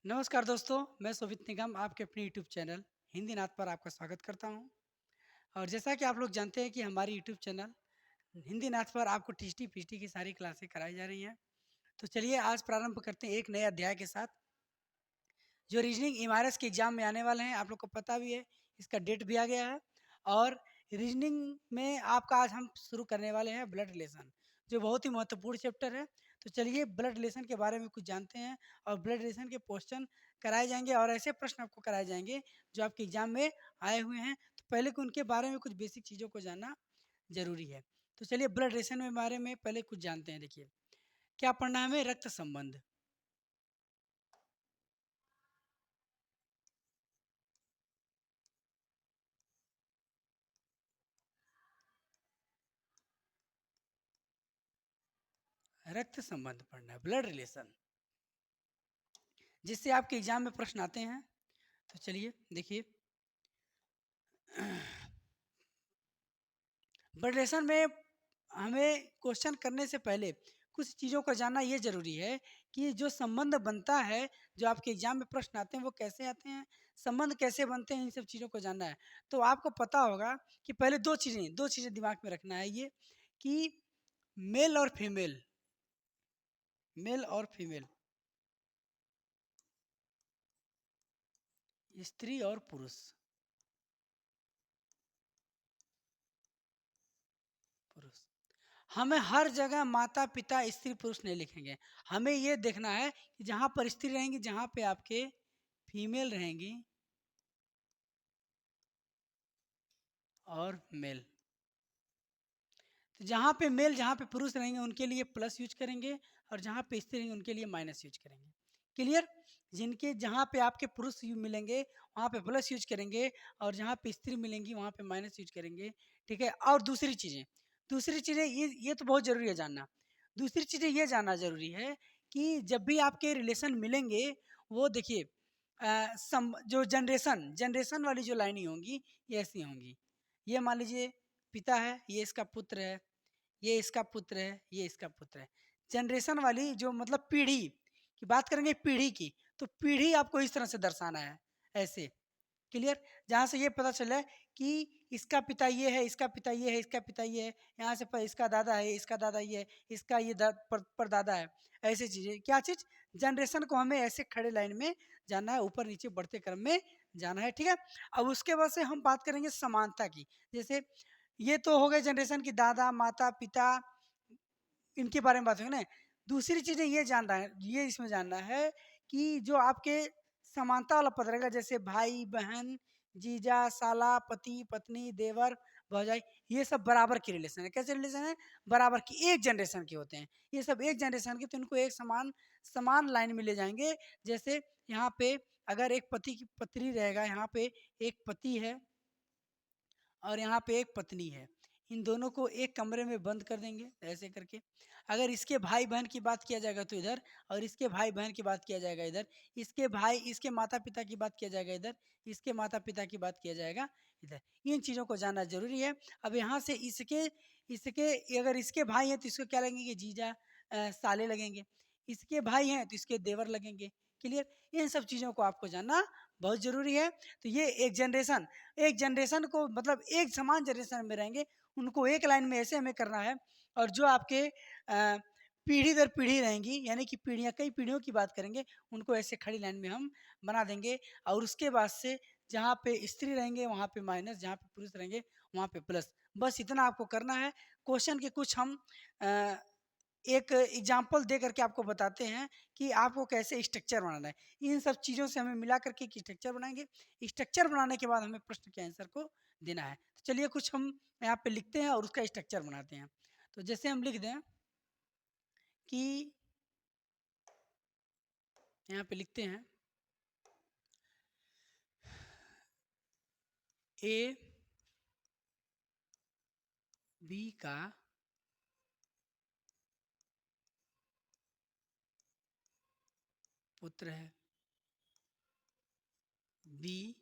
नमस्कार दोस्तों, मैं शोभित निगम आपके अपने यूट्यूब चैनल हिंदी नाथ पर आपका स्वागत करता हूं। और जैसा कि आप लोग जानते हैं कि हमारी यूट्यूब चैनल हिंदी नाथ पर आपको टीचटी पीचटी की सारी क्लासें कराई जा रही हैं। तो चलिए आज प्रारंभ करते हैं एक नए अध्याय के साथ, जो रीजनिंग एमआरएस के एग्जाम में आने वाले हैं। आप लोग को पता भी है, इसका डेट भी आ गया है। और रीजनिंग में आपका आज हम शुरू करने वाले हैं ब्लड रिलेशन, जो बहुत ही महत्वपूर्ण चैप्टर है। तो चलिए ब्लड रिलेशन के बारे में कुछ जानते हैं, और ब्लड रिलेशन के क्वेश्चन कराए जाएंगे और ऐसे प्रश्न आपको कराए जाएंगे जो आपके एग्जाम में आए हुए हैं। तो पहले उनके बारे में कुछ बेसिक चीज़ों को जानना जरूरी है। तो चलिए ब्लड रिलेशन के बारे में पहले कुछ जानते हैं। देखिए, क्या पढ़ना है हमें? रक्त संबंध। रक्त संबंध पढ़ना है, ब्लड रिलेशन, जिससे आपके एग्जाम में प्रश्न आते हैं। तो चलिए देखिए, ब्लड रिलेशन में हमें क्वेश्चन करने से पहले कुछ चीज़ों को जानना ये जरूरी है कि जो संबंध बनता है, जो आपके एग्जाम में प्रश्न आते हैं वो कैसे आते हैं, संबंध कैसे बनते हैं, इन सब चीज़ों को जानना है। तो आपको पता होगा कि पहले दो चीज़ें दिमाग में रखना है, ये कि मेल और फीमेल, मेल और फीमेल, स्त्री और पुरुष, पुरुष। हमें हर जगह माता पिता स्त्री पुरुष नहीं लिखेंगे। हमें ये देखना है कि जहाँ पर स्त्री रहेंगी, जहाँ पे आपके फीमेल रहेंगी और मेल। तो जहाँ पे मेल, जहाँ पे पुरुष रहेंगे उनके लिए प्लस यूज करेंगे, और जहाँ पे स्त्री रहेंगे उनके लिए माइनस यूज करेंगे। क्लियर? जिनके जहाँ पे आपके पुरुष मिलेंगे वहाँ पे प्लस यूज करेंगे, और जहाँ पे स्त्री मिलेंगी वहाँ पे माइनस यूज करेंगे। ठीक है? और दूसरी चीज़ें ये तो बहुत ज़रूरी है जानना। दूसरी चीज़ें ये जानना ज़रूरी है कि जब भी आपके रिलेशन मिलेंगे, वो देखिए, जो जनरेशन जनरेशन वाली जो लाइनें होंगी ये ऐसी होंगी। ये मान लीजिए पिता है, ये इसका पुत्र है, ये इसका पुत्र है, ये इसका पुत्र है। जनरेशन वाली जो मतलब पीढ़ी की बात करेंगे, पीढ़ी की, तो पीढ़ी आपको इस तरह से दर्शाना है, ऐसे। क्लियर? जहाँ से ये पता चले कि इसका पिता ये है, इसका पिता ये है, इसका पिता ये है, यहाँ से इसका दादा है, इसका दादा ये है, इसका ये परदादा है। ऐसी चीज़ें, क्या चीज़? जनरेशन को हमें ऐसे खड़े लाइन में जाना है, ऊपर नीचे बढ़ते क्रम में जाना है। ठीक है? अब उसके बाद से हम बात करेंगे समानता की। जैसे ये तो हो गए जनरेशन की, दादा माता पिता, इनके बारे में बात करेंगे ना। दूसरी चीज़ें ये जानना है, ये इसमें जानना है कि जो आपके समानता वाला पद रहेगा, जैसे भाई बहन, जीजा साला, पति पत्नी, देवर भौजाई, ये सब बराबर की रिलेशन है। कैसे रिलेशन है? बराबर की, एक जनरेशन के होते हैं ये सब, एक जनरेशन के। तो इनको एक समान समान लाइन में ले जाएंगे। जैसे यहाँ पे अगर एक पति की पत्नी रहेगा, यहाँ पे एक पति है और यहाँ पे एक पत्नी है, इन दोनों को एक कमरे में बंद कर देंगे ऐसे करके। अगर इसके भाई बहन की बात किया जाएगा तो इधर, और इसके भाई बहन की बात किया जाएगा इधर, इसके माता पिता की बात किया जाएगा इधर, इसके माता पिता की बात किया जाएगा इधर। इन चीज़ों को जानना जरूरी है। अब यहाँ से इसके इसके अगर इसके भाई हैं तो इसको क्या लगेंगे? जीजा, साले लगेंगे। इसके भाई हैं तो इसके देवर लगेंगे। क्लियर? इन सब चीज़ों को आपको जानना बहुत जरूरी है। तो ये एक जनरेशन को मतलब एक समान जनरेशन में रहेंगे, उनको एक लाइन में ऐसे हमें करना है। और जो आपके पीढ़ी दर पीढ़ी रहेंगी, यानी कि पीढ़ियाँ, कई पीढ़ियों की बात करेंगे, उनको ऐसे खड़ी लाइन में हम बना देंगे। और उसके बाद से जहाँ पे स्त्री रहेंगे वहाँ पे माइनस, जहाँ पे पुरुष रहेंगे वहाँ पे प्लस। बस इतना आपको करना है। क्वेश्चन के कुछ हम अ, एक एग्जाम्पल दे करके आपको बताते हैं कि आपको कैसे स्ट्रक्चर बनाना है। इन सब चीज़ों से हमें मिला करके एक स्ट्रक्चर बनाएंगे। स्ट्रक्चर बनाने के बाद हमें प्रश्न के आंसर को देना है। तो चलिए कुछ हम यहाँ पे लिखते हैं और उसका स्ट्रक्चर बनाते हैं। तो जैसे हम लिख दें कि, यहाँ पे लिखते हैं ए बी का पुत्र है, बी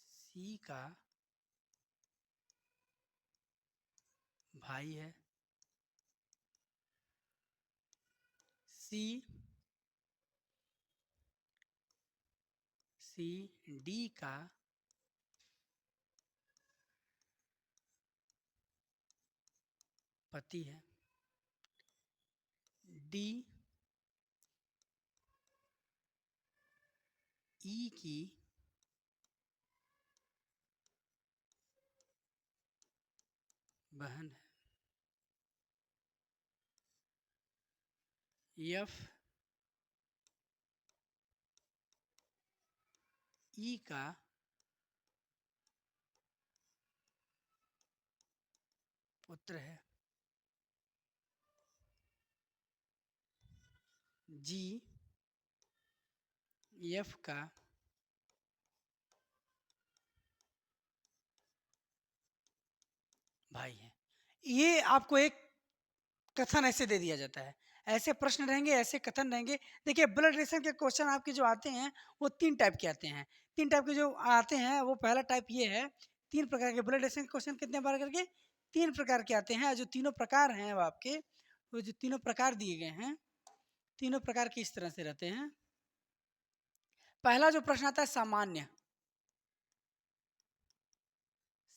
सी का भाई है, सी सी डी का पति है, डी ई की बहन है, एफ ई का पुत्र है, जी एफ का भाई है। ये आपको एक कथन ऐसे दे दिया जाता है, ऐसे प्रश्न रहेंगे, ऐसे कथन रहेंगे। देखिए ब्लड रिलेशन के क्वेश्चन आपके जो आते हैं वो 3 टाइप के आते हैं। 3 टाइप के जो आते हैं वो पहला टाइप ये है, 3 प्रकार के ब्लड रिलेशन के क्वेश्चन कितने बार करके 3 प्रकार के आते हैं। जो तीनों प्रकार हैं वो आपके, वो जो तीनों प्रकार दिए गए हैं, तीनों प्रकार के इस तरह से रहते हैं। पहला जो प्रश्न आता है सामान्य,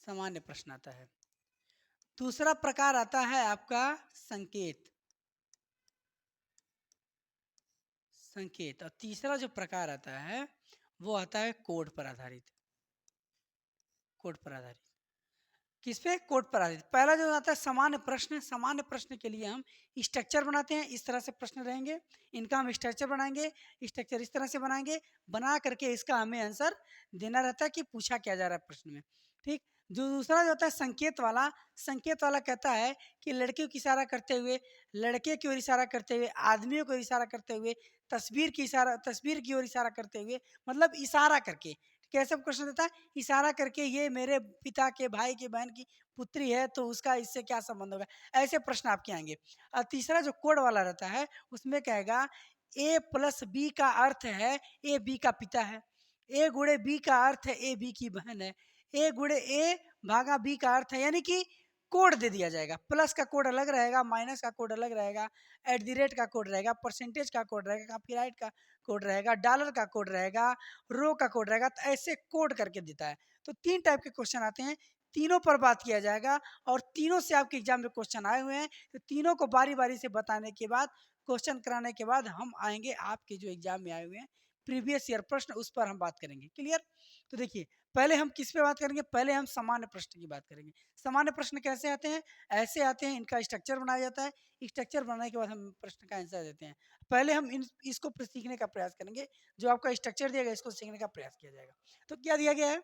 सामान्य प्रश्न आता है। दूसरा प्रकार आता है आपका संकेत, संकेत। और तीसरा जो प्रकार आता है वो आता है कोड पर आधारित, कोड पर आधारित। किस पे? कोड पर आधारित। पहला जो आता है सामान्य प्रश्न, सामान्य प्रश्न के लिए हम स्ट्रक्चर बनाते हैं। इस तरह से प्रश्न रहेंगे, इनका हम स्ट्रक्चर बनाएंगे। स्ट्रक्चर इस तरह से बनाएंगे, बना करके इसका हमें आंसर देना रहता है कि पूछा क्या जा रहा है प्रश्न में। ठीक। जो दूसरा जो होता है संकेत वाला, संकेत वाला कहता है कि लड़कियों की इशारा करते हुए, लड़के की ओर इशारा करते हुए, आदमियों को इशारा करते हुए, तस्वीर की इशारा, तस्वीर की ओर इशारा करते हुए, मतलब इशारा करके कैसे क्वेश्चन देता है, इशारा करके ये मेरे पिता के भाई की बहन की पुत्री है तो उसका इससे क्या संबंध होगा, ऐसे प्रश्न आपके आएंगे। और तीसरा जो कोड वाला रहता है उसमें कहेगा ए प्लस बी का अर्थ है ए बी का पिता है, ए गुणे बी का अर्थ है ए बी की बहन है, ए गुणे ए भागा बी का अर्थ है, यानी कि कोड दे दिया जाएगा। प्लस का कोड अलग रहेगा, माइनस का कोड अलग रहेगा, एट द रेट का कोड रहेगा, परसेंटेज का कोड रहेगा, कॉपीराइट का कोड रहेगा, डॉलर का कोड रहेगा, रो का कोड रहेगा। तो ऐसे कोड करके देता है। तो 3 टाइप के क्वेश्चन आते हैं, तीनों पर बात किया जाएगा। और तीनों से आपके एग्जाम में क्वेश्चन आए हुए हैं, तो तीनों को बारी बारी से बताने के बाद, क्वेश्चन कराने के बाद हम आएंगे आपके जो एग्जाम में आए हुए हैं प्रीवियस ईयर प्रश्न, उस पर हम बात करेंगे। क्लियर? तो देखिए पहले हम किस पे बात करेंगे, पहले हम सामान्य प्रश्न की बात करेंगे। सामान्य प्रश्न कैसे आते हैं? ऐसे आते हैं, इनका स्ट्रक्चर बनाया जाता है, स्ट्रक्चर बनाने के बाद हम प्रश्न का आंसर देते हैं। पहले हम इसको सीखने का प्रयास करेंगे, जो आपका स्ट्रक्चर दिया गया इसको सीखने का प्रयास किया जाएगा। तो क्या दिया गया है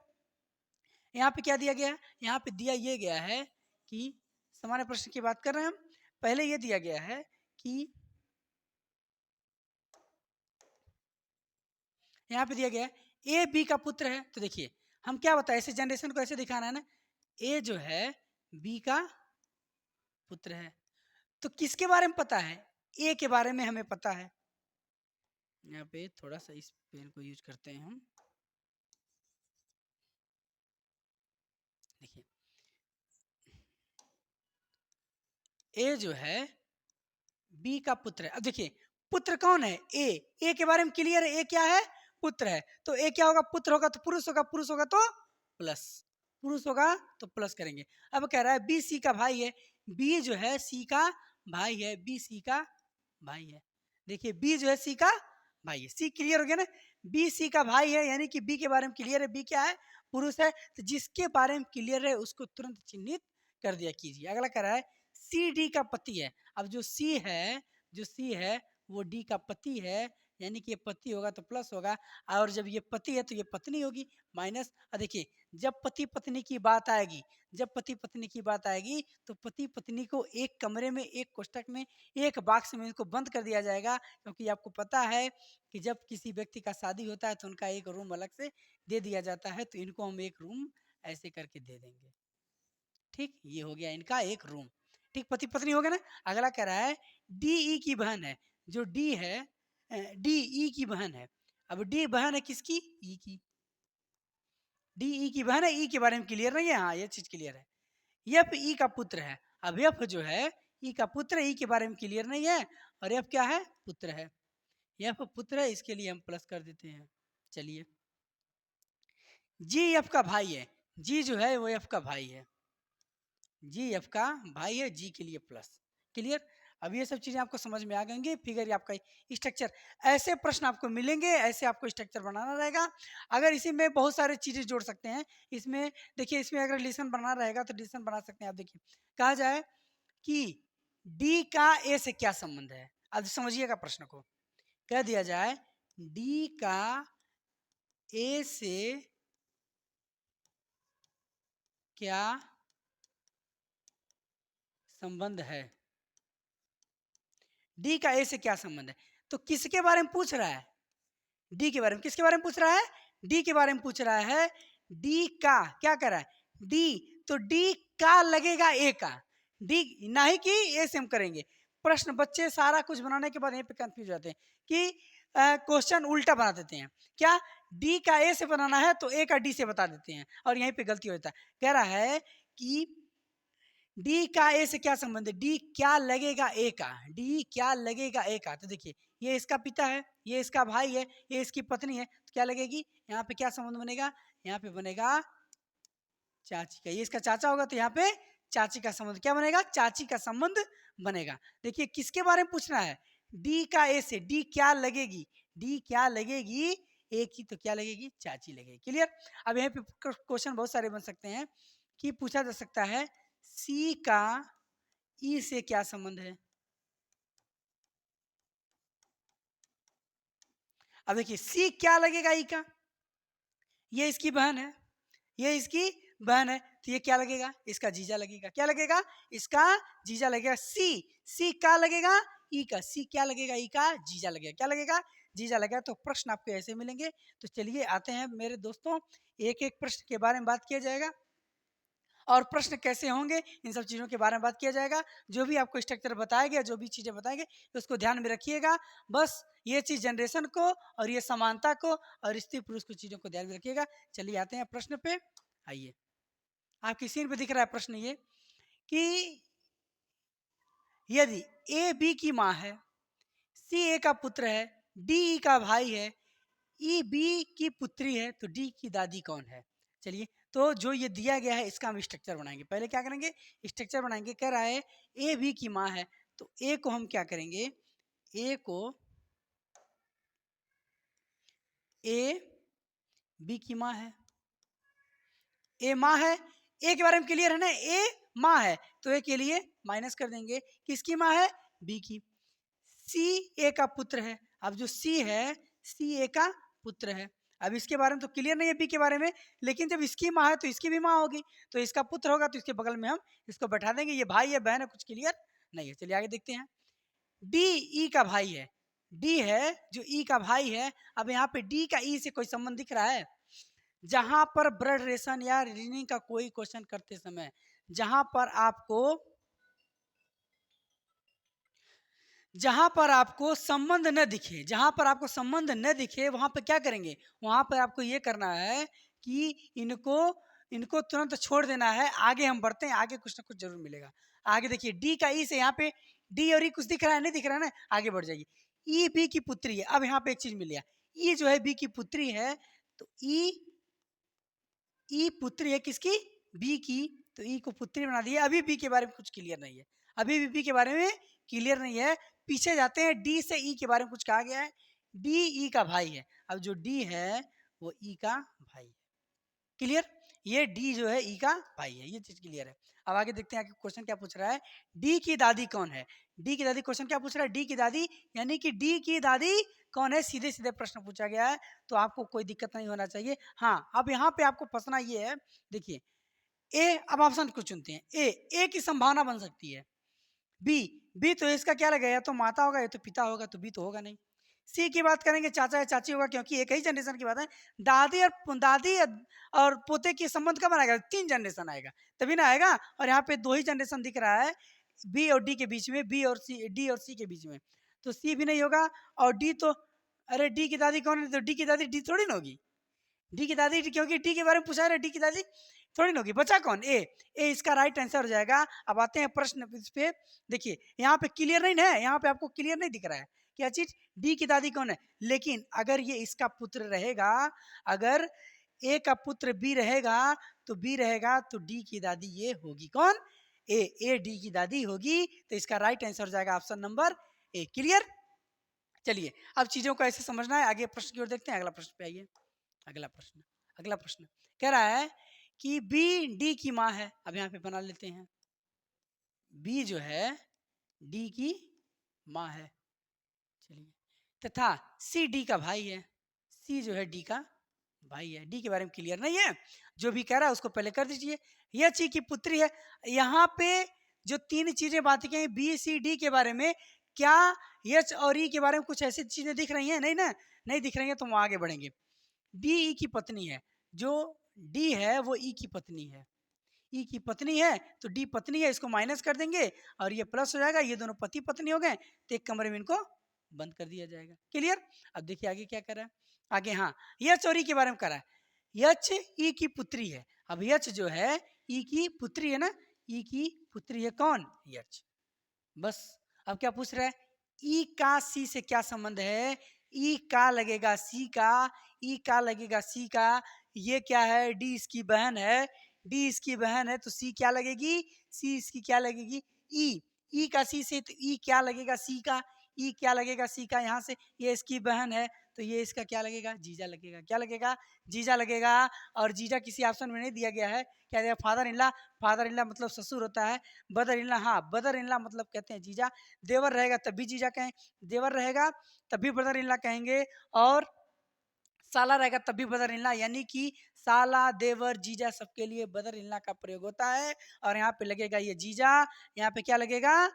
यहाँ पे, क्या दिया गया है यहाँ पे? दिया ये गया है कि सामान्य प्रश्न की बात कर रहे हैं हम। पहले ये दिया गया है कि यहाँ पे दिया गया है ए बी का पुत्र है। तो देखिए हम क्या बताएं, ऐसे जनरेशन को ऐसे दिखाना है ना, ए जो है बी का पुत्र है। तो किसके बारे में पता है? ए के बारे में हमें पता है। यहाँ पे थोड़ा सा इस पेन को यूज करते हैं हम। देखिए ए जो है बी का पुत्र है। अब देखिए पुत्र कौन है? ए के बारे में क्लियर है, ए क्या है? पुत्र है। तो ए क्या होगा? पुत्र होगा तो पुरुष होगा, पुरुष होगा तो प्लस, पुरुष होगा तो प्लस करेंगे। अब कह रहा है बी सी का भाई है, बी जो है सी का भाई है, बी सी का भाई है। देखिए बी जो है सी का भाई है, सी क्लियर हो गया ना, बी सी का भाई है, यानी कि बी के बारे में क्लियर है, बी क्या है? पुरुष है। तो जिसके बारे में क्लियर है उसको तुरंत चिन्हित कर दिया कीजिए। अगला कह रहा है सी डी का पति है। अब जो सी है, जो सी है वो डी का पति है, यानी कि ये पति होगा तो प्लस होगा, और जब ये पति है तो ये पत्नी होगी माइनस। और देखिए जब पति पत्नी की बात आएगी, जब पति पत्नी की बात आएगी तो पति पत्नी को एक कमरे में, एक कोष्टक में, एक बॉक्स में इनको बंद कर दिया जाएगा। क्योंकि आपको पता है कि जब किसी व्यक्ति का शादी होता है तो उनका एक रूम अलग से दे दिया जाता है, तो इनको हम एक रूम ऐसे करके दे देंगे। ठीक, ये हो गया इनका एक रूम। ठीक, पति पत्नी हो गया ना। अगला कह रहा है डी ई की बहन है। जो डी है, डी ई की बहन है। अब डी बहन है किसकी? ई की। डी ई की बहन है, ई के बारे में क्लियर नहीं है, हाँ ये चीज क्लियर है। एफ ई का पुत्र है। अब एफ जो है ई का पुत्र, ई के बारे में क्लियर नहीं है, और एफ क्या है? पुत्र है। एफ पुत्र है, इसके लिए हम प्लस कर देते हैं। चलिए जी एफ का भाई है, जी जो है वो एफ का भाई है, जी एफ का भाई है, जी के लिए प्लस। क्लियर? अब ये सब चीजें आपको समझ में आ गई होंगी। फिगर आपका स्ट्रक्चर, ऐसे प्रश्न आपको मिलेंगे, ऐसे आपको स्ट्रक्चर बनाना रहेगा। अगर इसी में बहुत सारे चीजें जोड़ सकते हैं, इसमें देखिए, इसमें अगर रिलेशन बनाना रहेगा तो रिलेशन बना सकते हैं। आप देखिए, कहा जाए कि डी का ए से क्या संबंध है। अब समझिएगा प्रश्न को, कह दिया जाए डी का ए से क्या संबंध है, डी का ए से क्या संबंध है। तो किसके बारे में पूछ रहा है? डी के बारे में। किसके बारे में पूछ रहा है? डी के बारे में पूछ रहा है। डी का क्या कर रहा है? डी, तो डी का लगेगा ए का, डी ना ही कि ए से हम करेंगे। प्रश्न बच्चे सारा कुछ बनाने के बाद यहीं पे कंफ्यूज हो जाते हैं कि क्वेश्चन उल्टा बना देते हैं। क्या डी का ए से बनाना है तो ए का डी से बता देते हैं, और यहीं पे गलती हो जाता है। कह रहा है कि डी का ए से क्या संबंध है, डी क्या लगेगा ए का, डी क्या लगेगा ए का। तो देखिए, ये इसका पिता है, ये इसका भाई है, ये इसकी पत्नी है, तो क्या लगेगी यहाँ पे, क्या संबंध बनेगा, यहाँ पे बनेगा चाची का। ये इसका चाचा होगा तो यहाँ पे चाची का संबंध क्या बनेगा, चाची का संबंध बनेगा। देखिए किसके बारे में पूछना है, डी का ए से, डी क्या लगेगी, डी क्या लगेगी ए की, तो क्या लगेगी, चाची लगेगी। क्लियर? अब यहाँ पे क्वेश्चन बहुत सारे बन सकते हैं कि पूछा जा सकता है सी का ई से क्या संबंध है। अब देखिए, सी क्या लगेगा ई का, ये इसकी बहन है, ये इसकी बहन है, तो ये क्या लगेगा, इसका जीजा लगेगा। क्या लगेगा, इसका जीजा लगेगा। सी, सी क्या लगेगा, ई का, सी क्या लगेगा, ई का जीजा लगेगा। क्या लगेगा, जीजा लगेगा। तो प्रश्न आपको ऐसे मिलेंगे। तो चलिए आते हैं मेरे दोस्तों, एक एक प्रश्न के बारे में बात किया जाएगा, और प्रश्न कैसे होंगे इन सब चीज़ों के बारे में बात किया जाएगा। जो भी आपको स्ट्रक्चर बताया गया, जो भी चीज़ें बताएंगे, उसको ध्यान में रखिएगा। बस ये चीज़ जनरेशन को और ये समानता को और स्त्री पुरुष की चीज़ों को ध्यान में रखिएगा। चलिए आते हैं प्रश्न पे। आइए, आपकी स्क्रीन पे दिख रहा है प्रश्न ये कि यदि ए बी की माँ है, सी ए का पुत्र है, डी ई का भाई है, ई बी की पुत्री है, तो डी की दादी कौन है। चलिए, तो जो ये दिया गया है इसका हम स्ट्रक्चर बनाएंगे। पहले क्या करेंगे, स्ट्रक्चर बनाएंगे। कह रहा है ए बी की माँ है, तो ए को हम क्या करेंगे, ए को ए बी की माँ है, ए माँ है, ए के बारे में क्लियर है ना, ए माँ है, तो ए के लिए माइनस कर देंगे। किसकी माँ है, बी की। सी ए का पुत्र है, अब जो सी है, सी ए का पुत्र है। अब इसके बारे में तो क्लियर नहीं है बी के बारे में, लेकिन जब इसकी माँ है तो इसकी भी माँ होगी, तो इसका पुत्र होगा, तो इसके बगल में हम इसको बैठा देंगे। ये भाई है, बहन है, कुछ क्लियर नहीं है। चलिए आगे देखते हैं। डी ई का भाई है, डी है जो ई का भाई है। अब यहाँ पे डी का ई से कोई संबंध दिख रहा है? जहां पर ब्लड रिलेशन या रीजनिंग का कोई क्वेश्चन करते समय, जहां पर आपको जहां पर आपको संबंध न दिखे, जहां पर आपको संबंध न दिखे, वहां पर क्या करेंगे, वहां पर आपको ये करना है कि इनको इनको तुरंत छोड़ देना है। आगे हम बढ़ते हैं, आगे कुछ ना कुछ जरूर मिलेगा। आगे देखिए, डी का ई से यहाँ पे डी और ई कुछ दिख रहा है, नहीं दिख रहा है ना, आगे बढ़ जाइए। ई बी की पुत्री है, अब यहाँ पे एक चीज मिल गया, ई जो है बी की पुत्री है, तो ई पुत्री है किसकी, बी की, तो ई को पुत्री बना दिया। अभी बी के बारे में कुछ क्लियर नहीं है, अभी भी बी के बारे में क्लियर नहीं है। पीछे जाते हैं, डी से ई के बारे में कुछ कहा गया है। डी ई का भाई है, अब जो डी है वो ई का भाई है। क्लियर? ये डी जो है ई का भाई है, ये चीज क्लियर है। अब आगे देखते हैं क्वेश्चन क्या पूछ रहा है। डी की दादी कौन है, डी की दादी, क्वेश्चन क्या पूछ रहा है, डी की दादी, यानी कि डी की दादी कौन है, सीधे सीधे प्रश्न पूछा गया है, तो आपको कोई दिक्कत नहीं होना चाहिए। हाँ, अब यहाँ पे आपको फंसना ये है, देखिए ए, अब ऑप्शन को चुनते हैं। ए की संभावना बन सकती है, बी, बी तो इसका क्या लगेगा, या तो माता होगा या तो पिता होगा, तो बी तो होगा नहीं। सी की बात करेंगे, चाचा या चाची होगा, क्योंकि एक ही जनरेशन की बात है। दादी और पोते के संबंध कब आएगा, 3 जनरेशन आएगा तभी ना आएगा। और यहाँ पे 2 ही जनरेशन दिख रहा है, बी और डी के बीच में, बी और सी, डी और सी के बीच में, तो सी भी नहीं होगा। और डी तो, अरे डी की दादी कौन है, तो डी की दादी डी थोड़ी ना होगी, डी की दादी, क्योंकि डी के बारे में पूछा है, डी की दादी थोड़ी ना होगी। बचा कौन, ए इसका राइट आंसर हो जाएगा। अब आते हैं प्रश्न इस पे। देखिए यहाँ पे क्लियर नहीं है, यहाँ पे आपको क्लियर नहीं दिख रहा है क्या चीज, डी की दादी कौन है। लेकिन अगर ये इसका पुत्र रहेगा, अगर ए का पुत्र बी रहेगा तो बी रहेगा तो डी की दादी ये होगी कौन? ए डी की दादी होगी। तो इसका राइट आंसर हो जाएगा ऑप्शन नंबर ए। क्लियर? चलिए अब चीजों को ऐसे समझना है, आगे प्रश्न की ओर देखते हैं। अगला प्रश्न पे आइए। अगला प्रश्न कह रहा है कि बी डी की माँ है। अब यहाँ पे बना लेते हैं, बी जो है डी की माँ है। चलिए, तथा सी डी का भाई है। सी जो है डी का भाई है। डी के बारे में क्लियर नहीं है, जो भी कह रहा है उसको पहले कर दीजिए। यह ची की पुत्री है। यहाँ पे जो तीन चीजें बातें कही बी सी डी के बारे में, क्या एच और ई के बारे में कुछ ऐसी चीजें दिख रही हैं? नहीं ना, नहीं दिख रही हैं तो हम आगे बढ़ेंगे। डी ई की पत्नी है, जो डी है वो ई की पत्नी है। ई की पत्नी है तो डी पत्नी है, इसको माइनस कर देंगे और ये प्लस हो जाएगा। ये दोनों पति पत्नी हो गए तो एक कमरे में इनको बंद कर दिया जाएगा। क्लियर? अब देखिए आगे क्या कर रहा है। आगे हाँ, यच और ई के बारे में कर रहा है। यच ई की पुत्री है। अब यच जो है ई की पुत्री है ना, ई की पुत्री है कौन? यच। बस अब क्या पूछ रहा है? ई का सी से क्या संबंध है? ई का लगेगा सी का, ई का लगेगा सी का। ये क्या है? डी इसकी बहन है। डी इसकी बहन है तो सी क्या लगेगी? सी इसकी क्या लगेगी? ई। ई का सी से तो ई क्या लगेगा? सी का। ई क्या लगेगा? सी का। यहाँ से ये इसकी बहन है तो ये इसका क्या लगेगा? जीजा लगेगा। क्या लगेगा? जीजा लगेगा। और जीजा किसी ऑप्शन में नहीं दिया गया है। क्या दिया? Father in law. Father in law मतलब ससुर होता है। बदर इन लॉ, हाँ बदर इन लॉ मतलब कहते हैं जीजा। देवर रहेगा तब भी जीजा कहें, देवर रहेगा तब भी ब्रदर इन लॉ कहेंगे, और साला रहेगा तब भी ब्रदर इन लॉ। यानी कि साला, देवर, जीजा सबके लिए ब्रदर इन लॉ का प्रयोग होता है। और यहाँ पे लगेगा ये जीजा, यहाँ पे क्या लगेगा?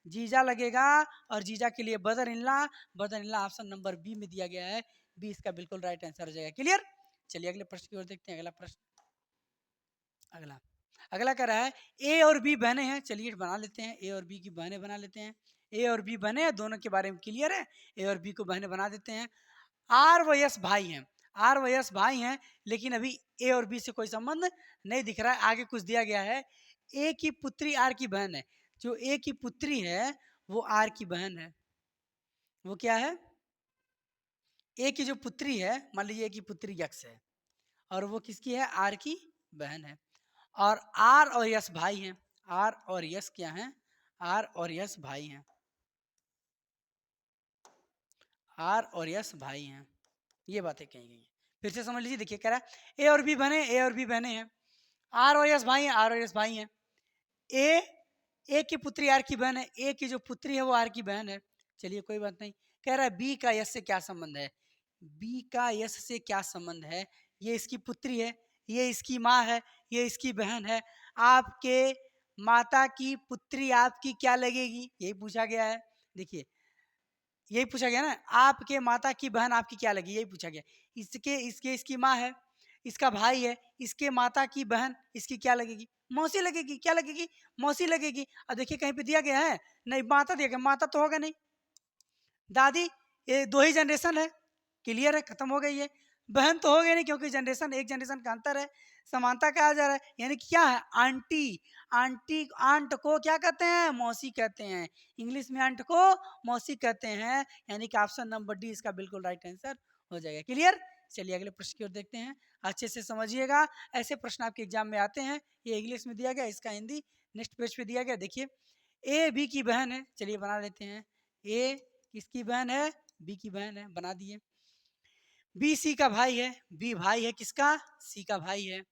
जीजा लगेगा। और जीजा के लिए brother in law. Brother in law option number B में दिया गया है। बी इसका बिल्कुल राइट आंसर हो जाएगा। क्लियर? चलिए अगले प्रश्न की ओर देखते हैं। अगला प्रश्न, अगला कह रहा है ए और बी बहने हैं। चलिए बना लेते हैं, ए और बी की बहनें बना लेते हैं। ए और बी बहने हैं, दोनों के बारे में क्लियर है। ए और बी को बहनें बना देते हैं। आर व यस भाई हैं। आर व यस भाई हैं, लेकिन अभी ए और बी से कोई संबंध नहीं दिख रहा है। आगे कुछ दिया गया है, ए की पुत्री आर की बहन है। जो ए की पुत्री है वो आर की बहन है। वो क्या है? ए की जो पुत्री है, मान लीजिए ए की पुत्री यक्स है और वो किसकी है? आर की बहन है। और आर और यस भाई हैं। आर और यस क्या हैं? आर और यस भाई हैं। आर और यस भाई हैं, ये बातें कही गई हैं। फिर से समझ लीजिए, देखिए कह रहा है ए और बी बने, ए और बी बहने हैं। आर और यस भाई हैं, आर और यस भाई हैं। ए की पुत्री आर की बहन है। ए की जो पुत्री है वो आर की बहन है। चलिए कोई बात नहीं। कह रहा है बी का यस से क्या संबंध है? बी का यस से क्या संबंध है? ये इसकी पुत्री है, ये इसकी माँ है, ये इसकी बहन है। आपके माता की पुत्री आपकी क्या लगेगी? यही पूछा गया है। देखिए यही पूछा गया ना, आपके माता की बहन आपकी क्या लगी, यही पूछा गया। इसकी माँ है, इसका भाई है, इसके माता की बहन इसकी क्या लगेगी? मौसी लगेगी। क्या लगेगी? मौसी लगेगी। अब देखिए कहीं पे दिया गया है? नहीं, माता दिया गया, माता तो होगा नहीं। दादी, ये दो ही जनरेशन है। क्लियर है, खत्म हो गई है। बहन तो हो गई नहीं क्योंकि जनरेशन, एक जनरेशन का अंतर है। समानता कहा जा रहा है, यानी कि क्या है? आंटी। आंटी, आंट को क्या कहते हैं? मौसी कहते हैं। इंग्लिश में आंट को मौसी कहते हैं। यानी कि ऑप्शन नंबर डी इसका बिल्कुल राइट आंसर हो जाएगा। क्लियर? चलिए अगले प्रश्न की ओर देखते हैं। अच्छे से समझिएगा, ऐसे प्रश्न आपके एग्जाम में आते हैं। ये इंग्लिश में दिया गया, इसका हिंदी नेक्स्ट पेज पे दिया गया। देखिए ए बी की बहन है। चलिए बना लेते हैं। ए किसकी बहन है? बी की बहन है, बना दिए। बी सी का भाई है। बी भाई है किसका? सी का भाई है।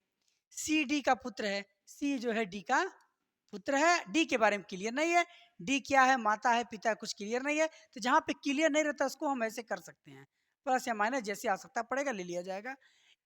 सी डी का पुत्र है। सी जो है डी का पुत्र है। डी के बारे में क्लियर नहीं है। डी क्या है? माता है, पिता है, कुछ क्लियर नहीं है। तो जहां पे क्लियर नहीं रहता उसको हम ऐसे कर सकते हैं, प्लस या माइनस जैसे आवश्यकता पड़ेगा ले लिया जाएगा।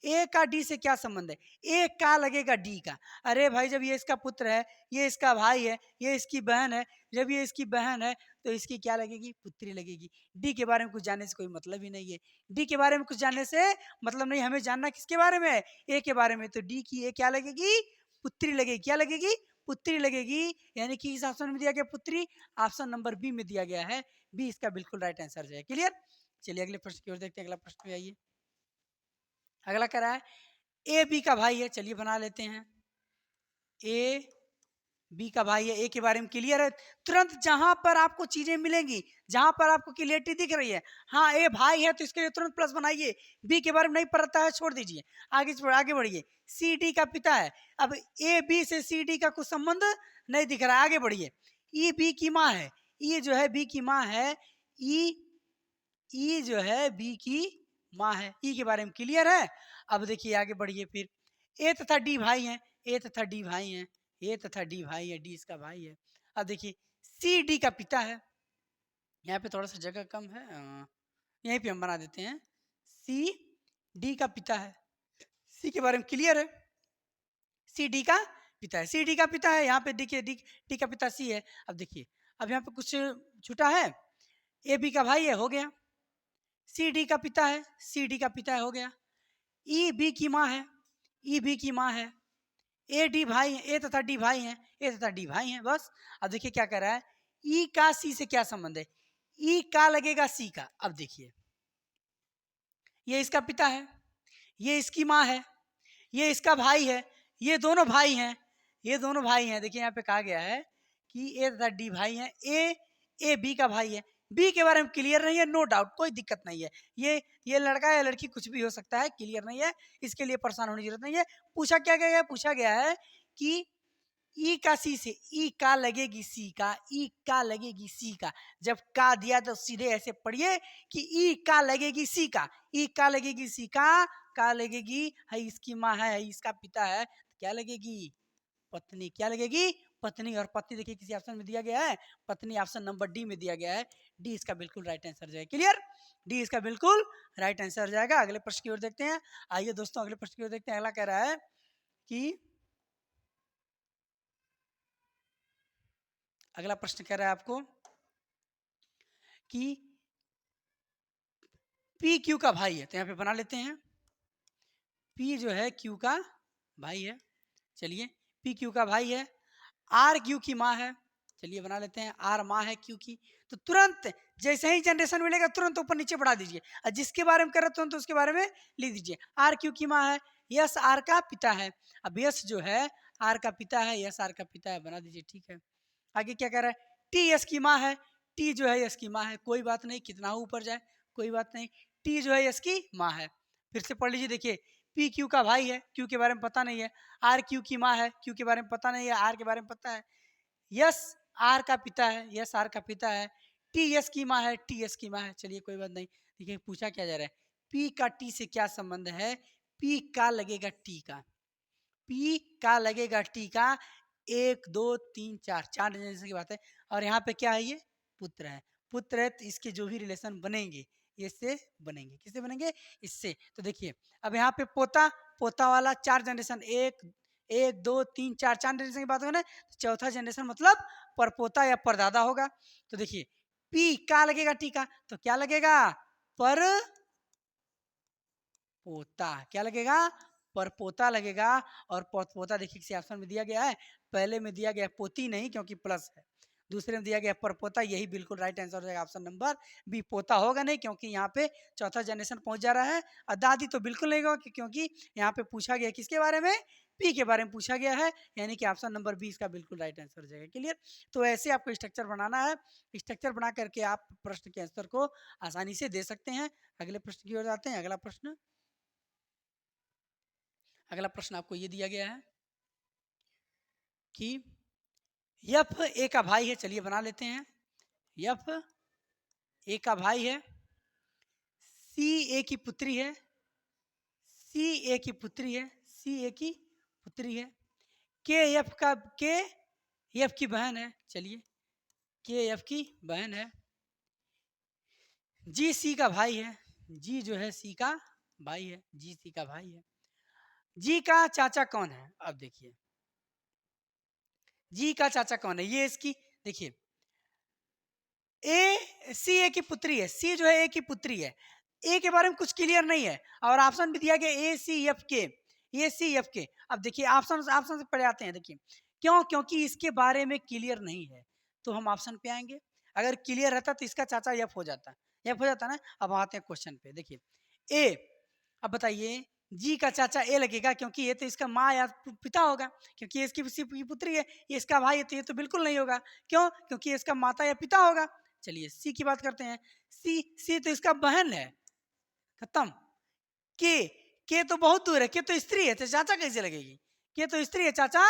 ए का डी से क्या संबंध है? ए का लगेगा डी का। अरे भाई जब ये इसका पुत्र है, ये इसका भाई है, ये इसकी बहन है, जब ये इसकी बहन है तो इसकी क्या लगेगी? पुत्री लगेगी। डी के बारे में कुछ जानने से कोई मतलब ही नहीं है। डी के बारे में कुछ जानने से मतलब नहीं, हमें जानना किसके बारे में है? ए के बारे में। तो डी की ए क्या लगेगी? पुत्री लगेगी। क्या लगेगी? पुत्री लगेगी। यानी कि इस ऑप्शन में दिया गया पुत्री, ऑप्शन नंबर बी में दिया गया है। बी इसका बिल्कुल राइट आंसर है। क्लियर? चलिए अगले प्रश्न की ओर देखते हैं। अगला प्रश्न पे आइए। अगला कह रहा है ए बी का भाई है। चलिए बना लेते हैं। ए बी का भाई है, ए के बारे में क्लियर है। तुरंत जहां पर आपको चीजें मिलेंगी, जहां पर आपको क्लियरिटी दिख रही है, हाँ ए भाई है तो इसके लिए तुरंत प्लस बनाइए। बी के बारे में नहीं पता है छोड़ दीजिए, आगे बढ़िए। सी डी का पिता है, अब ए बी से सी डी का कुछ संबंध नहीं दिख रहा है, आगे बढ़िए। ई बी की माँ है, ई जो है बी की माँ है, ई जो है बी की माँ है, ई के बारे में क्लियर है। अब देखिए आगे बढ़िए फिर, ए तथा डी भाई हैं, ए तथा डी भाई हैं, ए तथा डी भाई है, डी इसका भाई है। अब देखिए सी डी का पिता है, यहाँ पे थोड़ा सा जगह कम है, यहीं पे हम बना देते हैं, सी डी का पिता है, सी के बारे में क्लियर है, सी डी का पिता है, सी डी का पिता है, यहाँ पे देखिए डी का पिता सी है। अब देखिए अब यहाँ पे कुछ छूटा है, ए बी का भाई है, हो गया। सी डी का पिता है, सी डी का पिता है, हो गया। ई बी की माँ है, ई बी की माँ है, ए डी भाई है, ए तथा डी भाई हैं, ए तथा डी भाई हैं, बस। अब देखिए क्या कर रहा है, ई का सी से क्या संबंध है, ई का लगेगा सी का। अब देखिए ये इसका पिता है, ये इसकी माँ है, ये इसका भाई है, ये दोनों भाई हैं, ये दोनों भाई हैं। देखिए यहाँ पे कहा गया है कि ए तथा डी भाई हैं, ए बी का भाई है। बी के बारे में क्लियर नहीं है, नो डाउट, कोई दिक्कत नहीं है, ये लड़का या लड़की कुछ भी हो सकता है, क्लियर नहीं है, इसके लिए परेशान होने की जरूरत नहीं है। पूछा क्या गया है, पूछा गया है कि ई का सी से ई का लगेगी सी का, ई का लगेगी सी का। जब का दिया तो सीधे ऐसे पढ़िए कि ई का लगेगी सी का, ई का लगेगी सी का लगेगी है इसकी माँ है इसका पिता है, तो क्या लगेगी, पत्नी। क्या लगेगी, पत्नी। और पत्नी देखिए किसी ऑप्शन में दिया गया है, पत्नी ऑप्शन नंबर डी में दिया गया है, डी इसका बिल्कुल राइट आंसर जाएगा। क्लियर, डी इसका बिल्कुल राइट आंसर जाएगा। अगले प्रश्न की ओर देखते हैं। आइए दोस्तों अगले प्रश्न की ओर देखते हैं। अगला कह रहा है कि अगला प्रश्न कह रहा है आपको कि पी क्यू का भाई है, तो यहाँ पे बना लेते हैं, पी जो है क्यू का भाई है। चलिए पी क्यू का भाई है, आर क्यू की माँ है, चलिए बना लेते हैं, आर माँ है क्यू की। तो तुरंत जैसे ही जनरेशन मिलेगा तुरंत ऊपर नीचे बढ़ा दीजिए, और जिसके बारे में कर रहे तुरंत उसके बारे में लिख दीजिए। आर क्यू की माँ है, यस आर का पिता है। अब यस जो है आर का पिता है, यस आर का पिता है, बना दीजिए, ठीक है। आगे क्या कह रहा है, टी यस की माँ है, टी जो है यस की माँ है, कोई बात नहीं, कितना ऊपर जाए कोई बात नहीं, टी जो है यस की माँ है। फिर से पढ़ लीजिए, देखिए पी क्यू का भाई है, क्यू के बारे में पता नहीं है, आर क्यू की माँ है, क्यू के बारे में पता नहीं है, आर के बारे में पता है, यस आर का पिता है, यस आर का पिता है, टी यस की माँ है, टी यस की माँ है, चलिए कोई बात नहीं। देखिए पूछा क्या जा रहा है, पी का टी से क्या संबंध है, पी का लगेगा टी का, पी का लगेगा टी का, 1 2 3 4 4 जनरेशन की बात है। और यहाँ पे क्या है, ये पुत्र है, पुत्र है तो इसके जो भी रिलेशन बनेंगे इससे बनेंगे, किससे बनेंगे, इससे। तो देखिए अब यहाँ पे पोता, पोता वाला 4 जनरेशन, 1 2 3 4 4 जनरेशन की बात करें तो चौथा जनरेशन मतलब परपोता या परदादा होगा। तो देखिए पी का लगेगा टी का, तो क्या लगेगा, पर पोता, क्या लगेगा, परपोता लगेगा। और पोता देखिए किसी ऑप्शन में दिया गया है, पहले में दिया गया पोती नहीं क्योंकि प्लस है, दूसरे में दिया गया परपोता, यही बिल्कुल राइट आंसर हो जाएगा, ऑप्शन नंबर बी। पोता होगा नहीं क्योंकि यहाँ पे चौथा जनरेशन पहुंच जा रहा है। और दादी तो बिल्कुल नहीं होगा क्योंकि यहाँ पे पूछा गया किसके बारे में, पी के बारे में पूछा गया है, यानी कि ऑप्शन नंबर बी इसका बिल्कुल राइट आंसर हो जाएगा। क्लियर, तो ऐसे आपको स्ट्रक्चर बनाना है, स्ट्रक्चर बना करके आप प्रश्न के आंसर को आसानी से दे सकते हैं। अगले प्रश्न की ओर जाते हैं। अगला प्रश्न आपको ये दिया गया है कि यफ ए का भाई है, चलिए बना लेते हैं, यफ ए का भाई है, सी ए की पुत्री है, सी ए की पुत्री है, सी ए की पुत्री है, के एफ की बहन है, चलिए के एफ की बहन है, जी सी का भाई है, जी जो है सी का भाई है, जी सी का भाई है, जी का चाचा कौन है। अब देखिए जी का चाचा कौन है, ये इसकी देखिए ए सी ए की पुत्री है, सी जो है ए की पुत्री है, ए के बारे में कुछ क्लियर नहीं है, और ऑप्शन भी दिया गया ए सी एफ के, ए सी एफ के। अब देखिए ऑप्शन ऑप्शन से पढ़े आते हैं, देखिए क्यों, क्योंकि इसके बारे में क्लियर नहीं है तो हम ऑप्शन पे आएंगे, अगर क्लियर रहता तो इसका चाचा एफ हो जाता, एफ हो जाता ना। अब आते हैं क्वेश्चन पे, देखिए ए, अब बताइए जी का चाचा ए लगेगा, क्योंकि ये तो इसका माँ या पिता होगा, क्योंकि ये इसकी पुत्री है, ये इसका भाई है, तो ये तो बिल्कुल नहीं होगा। क्यों? क्योंकि इसका माता या पिता होगा। चलिए सी की बात करते हैं। सी तो इसका बहन है, खत्म। के के तो बहुत दूर है, के तो स्त्री है, तो चाचा कैसे लगेगी? के तो स्त्री है, चाचा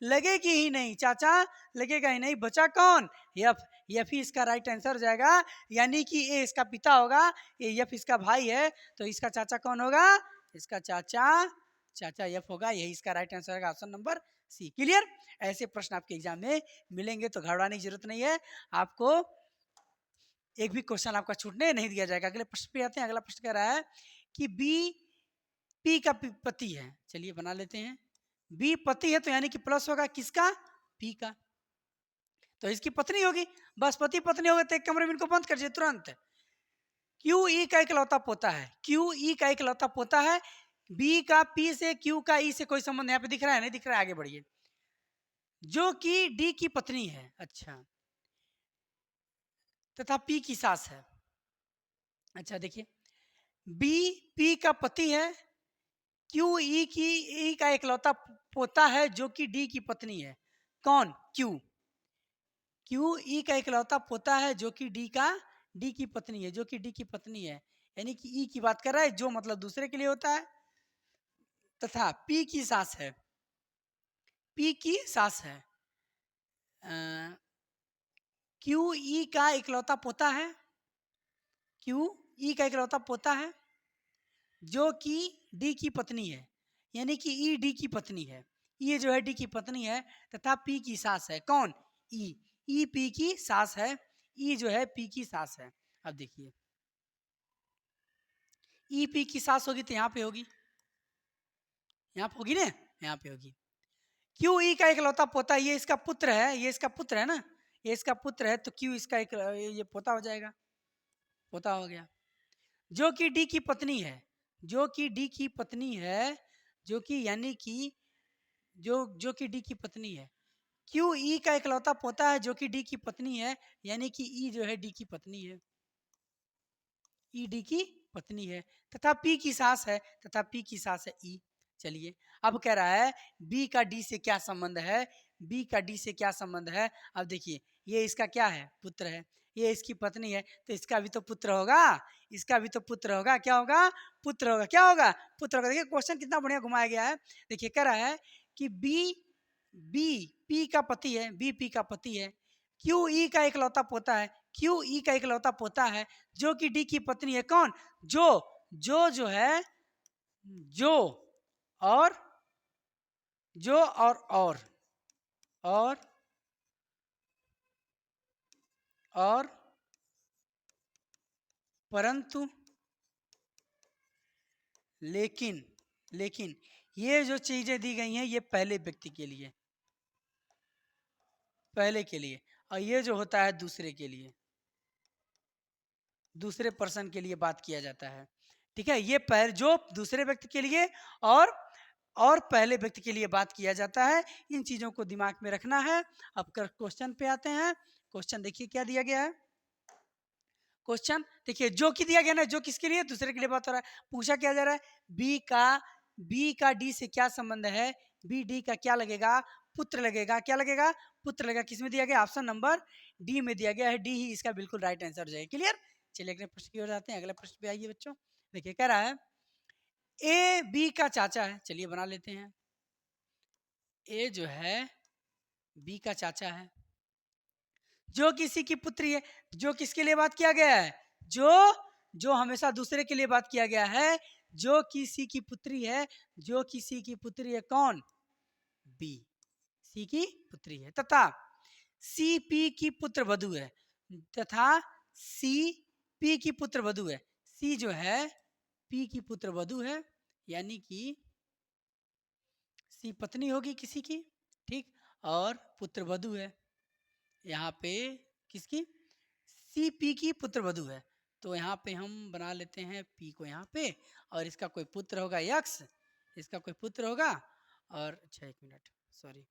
लगेगी ही नहीं, चाचा लगेगा ही नहीं। बचा कौन? यफ। यफ ही इसका राइट आंसर हो जाएगा, यानी कि ए इसका पिता होगा, ये यफ इसका भाई है, तो इसका चाचा कौन होगा? इसका चाचा चाचा यफ होगा, यही इसका राइट आंसर होगा, ऑप्शन नंबर सी। क्लियर? ऐसे प्रश्न आपके एग्जाम में मिलेंगे, तो घबराने की जरूरत नहीं है। आपको एक भी क्वेश्चन आपका छूटने नहीं दिया जाएगा। अगले प्रश्न पे आते हैं। अगला प्रश्न कह रहा है कि बी पी का पति है। चलिए बना लेते हैं। बी पति है, तो यानी कि प्लस होगा किसका? पी का, तो इसकी पत्नी होगी। बस पति पत्नी होगा तो एक कमरे में इनको बंद कर दिए तुरंत। क्यू ई का इकलौता पोता है, क्यू ई का इकलौता पोता है। बी का पी से, क्यू का ई से कोई संबंध यहाँ पे दिख रहा है? नहीं दिख रहा है, आगे बढ़िए। जो कि डी की पत्नी है, अच्छा, तथा पी की सास है। अच्छा देखिए, बी पी का पति है, क्यू ई का इकलौता पोता है, जो कि डी की पत्नी है। कौन? क्यू। क्यू ई का इकलौता पोता है, जो कि डी की पत्नी है, जो कि डी की पत्नी है, यानी कि ई की बात कर रहा है, जो मतलब दूसरे के लिए होता है। तथा पी की सास है, पी की सास है। क्यू ई का इकलौता पोता है, क्यू ई का इकलौता पोता है, जो कि डी की पत्नी है, यानी कि ई डी की पत्नी है। ये जो है डी की पत्नी है, तथा पी की सास है। कौन? ई। ई पी की सास है, ई जो है पी की सास है। अब देखिए, ई पी की सास होगी तो यहाँ पे होगी, यहाँ पे होगी ना, यहाँ पे होगी। क्यू ई का इकलौता पोता, ये इसका पुत्र है, ये इसका पुत्र है ना, ये इसका पुत्र है, तो क्यू इसका ये पोता हो जाएगा, पोता हो गया। जो कि डी की पत्नी है, जो कि डी की पत्नी है, जो कि यानी कि जो कि डी की पत्नी है। क्यू ई का इकलौता पोता है, जो कि डी की पत्नी है, यानी कि ई जो है डी की पत्नी है, ई डी की पत्नी है, तथा पी की सास है, तथा पी की सास है ई। चलिए, अब कह रहा है बी का डी से क्या संबंध है, बी का डी से क्या संबंध है। अब देखिए, ये इसका क्या है? पुत्र है, ये इसकी पत्नी है, तो इसका भी तो पुत्र होगा, इसका भी तो पुत्र होगा। क्या होगा? पुत्र होगा। क्या होगा? पुत्र होगा। देखिए क्वेश्चन कितना बढ़िया घुमाया गया है। देखिए कह रहा है कि बी बी पी का पति है, बी पी का पति है, क्यू ई का इकलौता पोता है, क्यू ई का इकलौता पोता है, जो कि डी की पत्नी है। कौन? जो है, जो और जो और और परंतु, लेकिन, लेकिन ये जो चीजें दी गई हैं ये पहले व्यक्ति के लिए, पहले के लिए, और ये जो होता है दूसरे के लिए, दूसरे पर्सन के लिए बात किया जाता है। ठीक है, ये पहले जो दूसरे व्यक्ति के लिए और पहले व्यक्ति के लिए बात किया जाता है, इन चीजों को दिमाग में रखना है। अब क्वेश्चन पे आते हैं। क्वेश्चन देखिए क्या दिया गया है। क्वेश्चन देखिए, जो कि दिया गया ना, जो किसके लिए? दूसरे के लिए बात हो रहा है। पूछा क्या जा रहा है? बी का डी से क्या संबंध है, बी डी का क्या लगेगा? पुत्र लगेगा। क्या लगेगा? पुत्र लगेगा। किस में दिया गया? ऑप्शन नंबर डी में दिया गया है, डी ही इसका बिल्कुल राइट आंसर हो जाएगा। क्लियर? चलिए अगले प्रश्न की ओर जाते हैं। अगले प्रश्न पे आइए बच्चों। देखिए कह रहा है ए बी का चाचा है। चलिए बना लेते हैं। ए जो है बी का चाचा है, जो किसी की पुत्री है। जो किसके लिए बात किया गया है? जो हमेशा दूसरे के लिए बात किया गया है, जो किसी की पुत्री है, जो किसी की पुत्री है। कौन? बी सी की पुत्री है, तथा सी पी की पुत्र वधु है, तथा सी पी की पुत्र वधु है। सी जो है पी की पुत्र वधु है, यानी कि सी पत्नी होगी किसी की, ठीक, और पुत्र वधु है यहाँ पे किसकी? सी पी की पुत्र वधु है। तो यहाँ पे हम बना लेते हैं पी को यहाँ पे, और इसका कोई पुत्र होगा यक्स, इसका कोई पुत्र होगा। और अच्छा एक मिनट, सॉरी,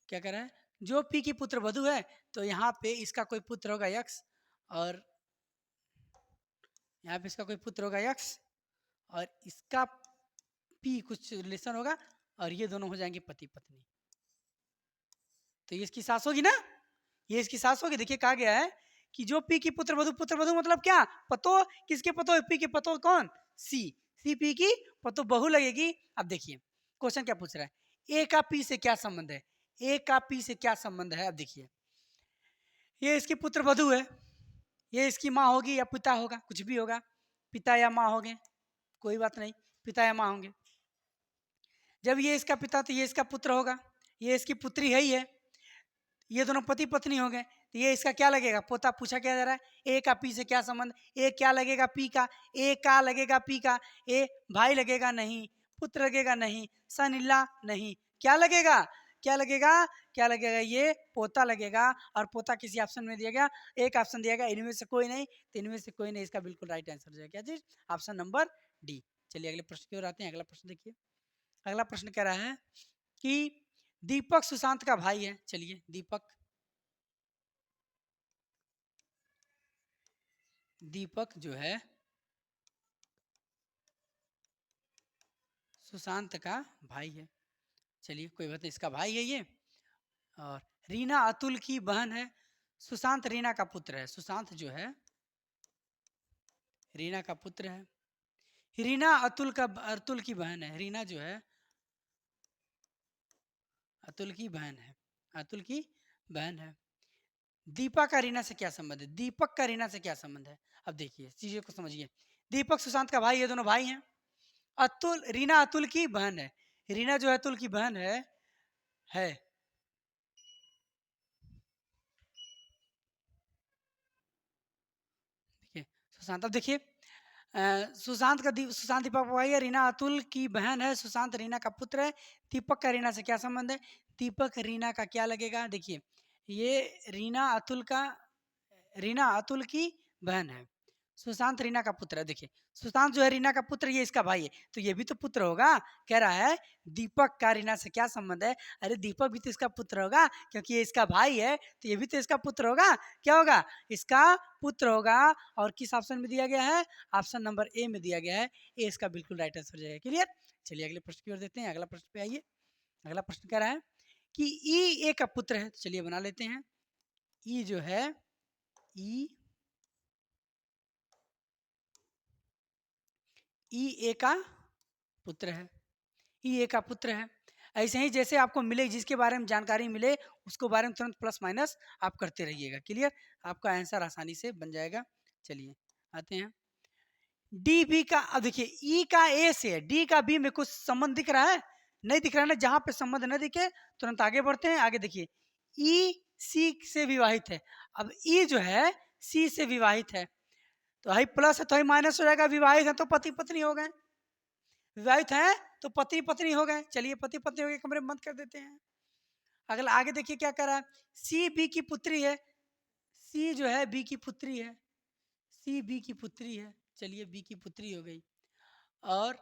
क्या कह रहा है? जो पी की पुत्र वधु है, तो यहाँ पे इसका कोई पुत्र होगा यक्स, और यहाँ पे इसका कोई पुत्र होगा यक्स और इसका पी कुछ रिलेशन होगा और ये दोनों हो जाएंगे पति पत्नी। तो ये इसकी सास होगी ना, ये इसकी सास होगी। देखिए कहा गया है कि जो पी की पुत्र वधु मतलब क्या, पतो। किसके पतो, पी के पतो कौन, सी। सी पी की पतो बहु लगेगी। अब देखिए क्वेश्चन क्या पूछ रहा है, ए का पी से क्या संबंध है, ए का पी से क्या संबंध है। अब देखिए ये इसकी पुत्र वधु है, ये इसकी माँ होगी या पिता होगा, कुछ भी होगा, पिता या माँ होंगे, कोई बात नहीं, पिता या माँ होंगे। जब ये इसका पिता तो ये इसका पुत्र होगा, ये इसकी पुत्री है ही है, ये दोनों पति पत्नी हो गए। तो ये इसका क्या लगेगा, पोता। पूछा क्या जा रहा है, ए का पी से क्या संबंध, ए क्या लगेगा पी का, ए का लगेगा पी का, ए भाई लगेगा नहीं, पुत्र लगेगा नहीं, सन इल्ला नहीं, क्या लगेगा, क्या लगेगा, क्या लगेगा, ये पोता लगेगा। और पोता किसी ऑप्शन में दिया गया, एक ऑप्शन दिया गया, इनमें से कोई नहीं, तो इनमें से कोई नहीं, इसका बिल्कुल राइट आंसर हो जाएगा क्या चीज, ऑप्शन नंबर डी। चलिए अगले प्रश्न की ओर आते हैं। अगला प्रश्न देखिए, अगला प्रश्न कह रहा है कि दीपक सुशांत का भाई है। चलिए दीपक जो है सुशांत का भाई है। चलिए कोई बात नहीं, इसका भाई है ये। और रीना अतुल की बहन है, सुशांत रीना का पुत्र है। सुशांत जो है रीना का पुत्र है, रीना अतुल की बहन है। रीना जो है अतुल की बहन है, अतुल की बहन है। दीपक का रीना से क्या संबंध है, दीपक का रीना से क्या संबंध है। अब देखिए चीजों को समझिए, दीपक सुशांत का भाई, ये दोनों भाई हैं। अतुल, रीना अतुल की बहन है, रीना जो है अतुल की बहन है। देखिए सुशांत, अब देखिए सुशांत दीपक का भाई है, रीना अतुल की बहन है, सुशांत रीना का पुत्र है। दीपक का रीना से क्या संबंध है, दीपक रीना का क्या लगेगा। देखिए ये रीना अतुल की बहन है, सुशांत रीना का पुत्र है। देखिए सुशांत जो है रीना का पुत्र, ये इसका भाई है, तो ये भी तो पुत्र होगा। कह रहा है दीपक का रीना से क्या संबंध है, अरे दीपक भी तो इसका पुत्र होगा, क्योंकि ये इसका भाई है, तो ये भी तो इसका पुत्र होगा। क्या होगा, इसका पुत्र होगा। और किस ऑप्शन में दिया गया है, ऑप्शन नंबर ए में दिया गया है, ए इसका बिल्कुल राइट आंसर हो जाएगा। क्लियर। चलिए अगले प्रश्न की ओर देते हैं। अगला प्रश्न पे आइए। अगला प्रश्न कह रहा है कि ई ए का पुत्र है। तो चलिए बना लेते हैं, ई जो है ई ई ए का पुत्र है, ई ए का पुत्र है। ऐसे ही जैसे आपको मिले, जिसके बारे में जानकारी मिले उसको बारे में तुरंत प्लस माइनस आप करते रहिएगा। क्लियर, आपका आंसर आसानी से बन जाएगा। चलिए आते हैं डी बी का। अब देखिए ई का ए से, डी का बी में कुछ संबंध दिख रहा है, नहीं दिख रहा है ना। जहां पे संबंध न दिखे तुरंत आगे बढ़ते हैं। आगे देखिए ई सी से विवाहित है। अब ई जो है सी से विवाहित है, तो हाई प्लस है तो हाई माइनस हो जाएगा। विवाहित है तो पति पत्नी हो गए, विवाहित हैं तो पति पत्नी हो गए। चलिए पति पत्नी हो गए, कमरे में बंद कर देते हैं। अगला आगे देखिए क्या कर रहा है, सी बी की पुत्री है, सी जो है बी की पुत्री है, सी बी की पुत्री है। चलिए बी की पुत्री हो गई। और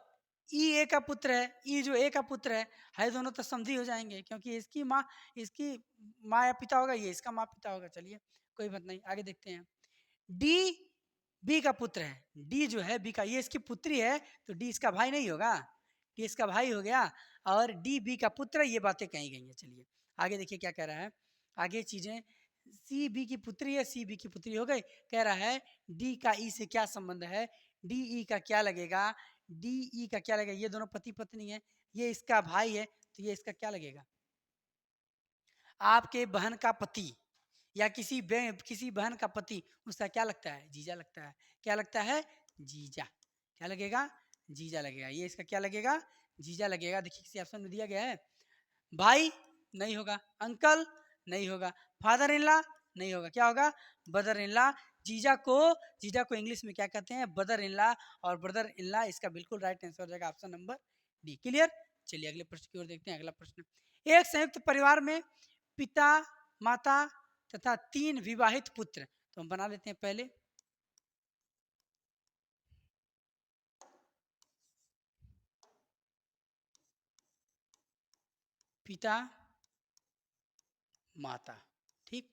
ई ए का पुत्र है, ई जो ए का पुत्र है दोनों तो समझी हो जाएंगे, क्योंकि इसकी माँ या पिता होगा, ये इसका माँ पिता होगा। चलिए कोई बात नहीं, आगे देखते हैं। डी बी का पुत्र है, डी जो है बी का, ये इसकी पुत्री है, तो डी इसका भाई नहीं होगा, डी इसका भाई हो गया। और डी बी का पुत्र, ये बातें कही गई हैं। चलिए आगे देखिए क्या कह रहा है, आगे चीजें, सी बी की पुत्री है, सी बी की पुत्री हो गई। कह रहा है डी का ई से क्या संबंध है, डी ई का क्या लगेगा, डी ई का क्या लगेगा, ये दोनों पति पत्नी है, ये इसका भाई है, तो ये इसका क्या लगेगा, आपके बहन का पति या किसी बहन का पति, उसका क्या लगता है, जीजा लगता है। क्या लगता है, जीजा। क्या लगेगा, जीजा लगेगा। ये इसका क्या लगेगा, जीजा लगेगा। देखिए किसी ऑप्शन में दिया गया है, भाई नहीं होगा, अंकल नहीं होगा, फादर इन लॉ नहीं होगा, क्या होगा, ब्रदर इन लॉ। जीजा को इंग्लिश में क्या कहते हैं, ब्रदर इन लॉ। और ब्रदर इन लॉ इसका बिल्कुल राइट आंसर हो जाएगा, ऑप्शन नंबर डी। क्लियर। चलिए अगले प्रश्न की ओर देखते हैं। अगला प्रश्न, एक संयुक्त परिवार में पिता, माता तथा 3 विवाहित पुत्र। तो हम बना लेते हैं पहले, पिता माता, ठीक,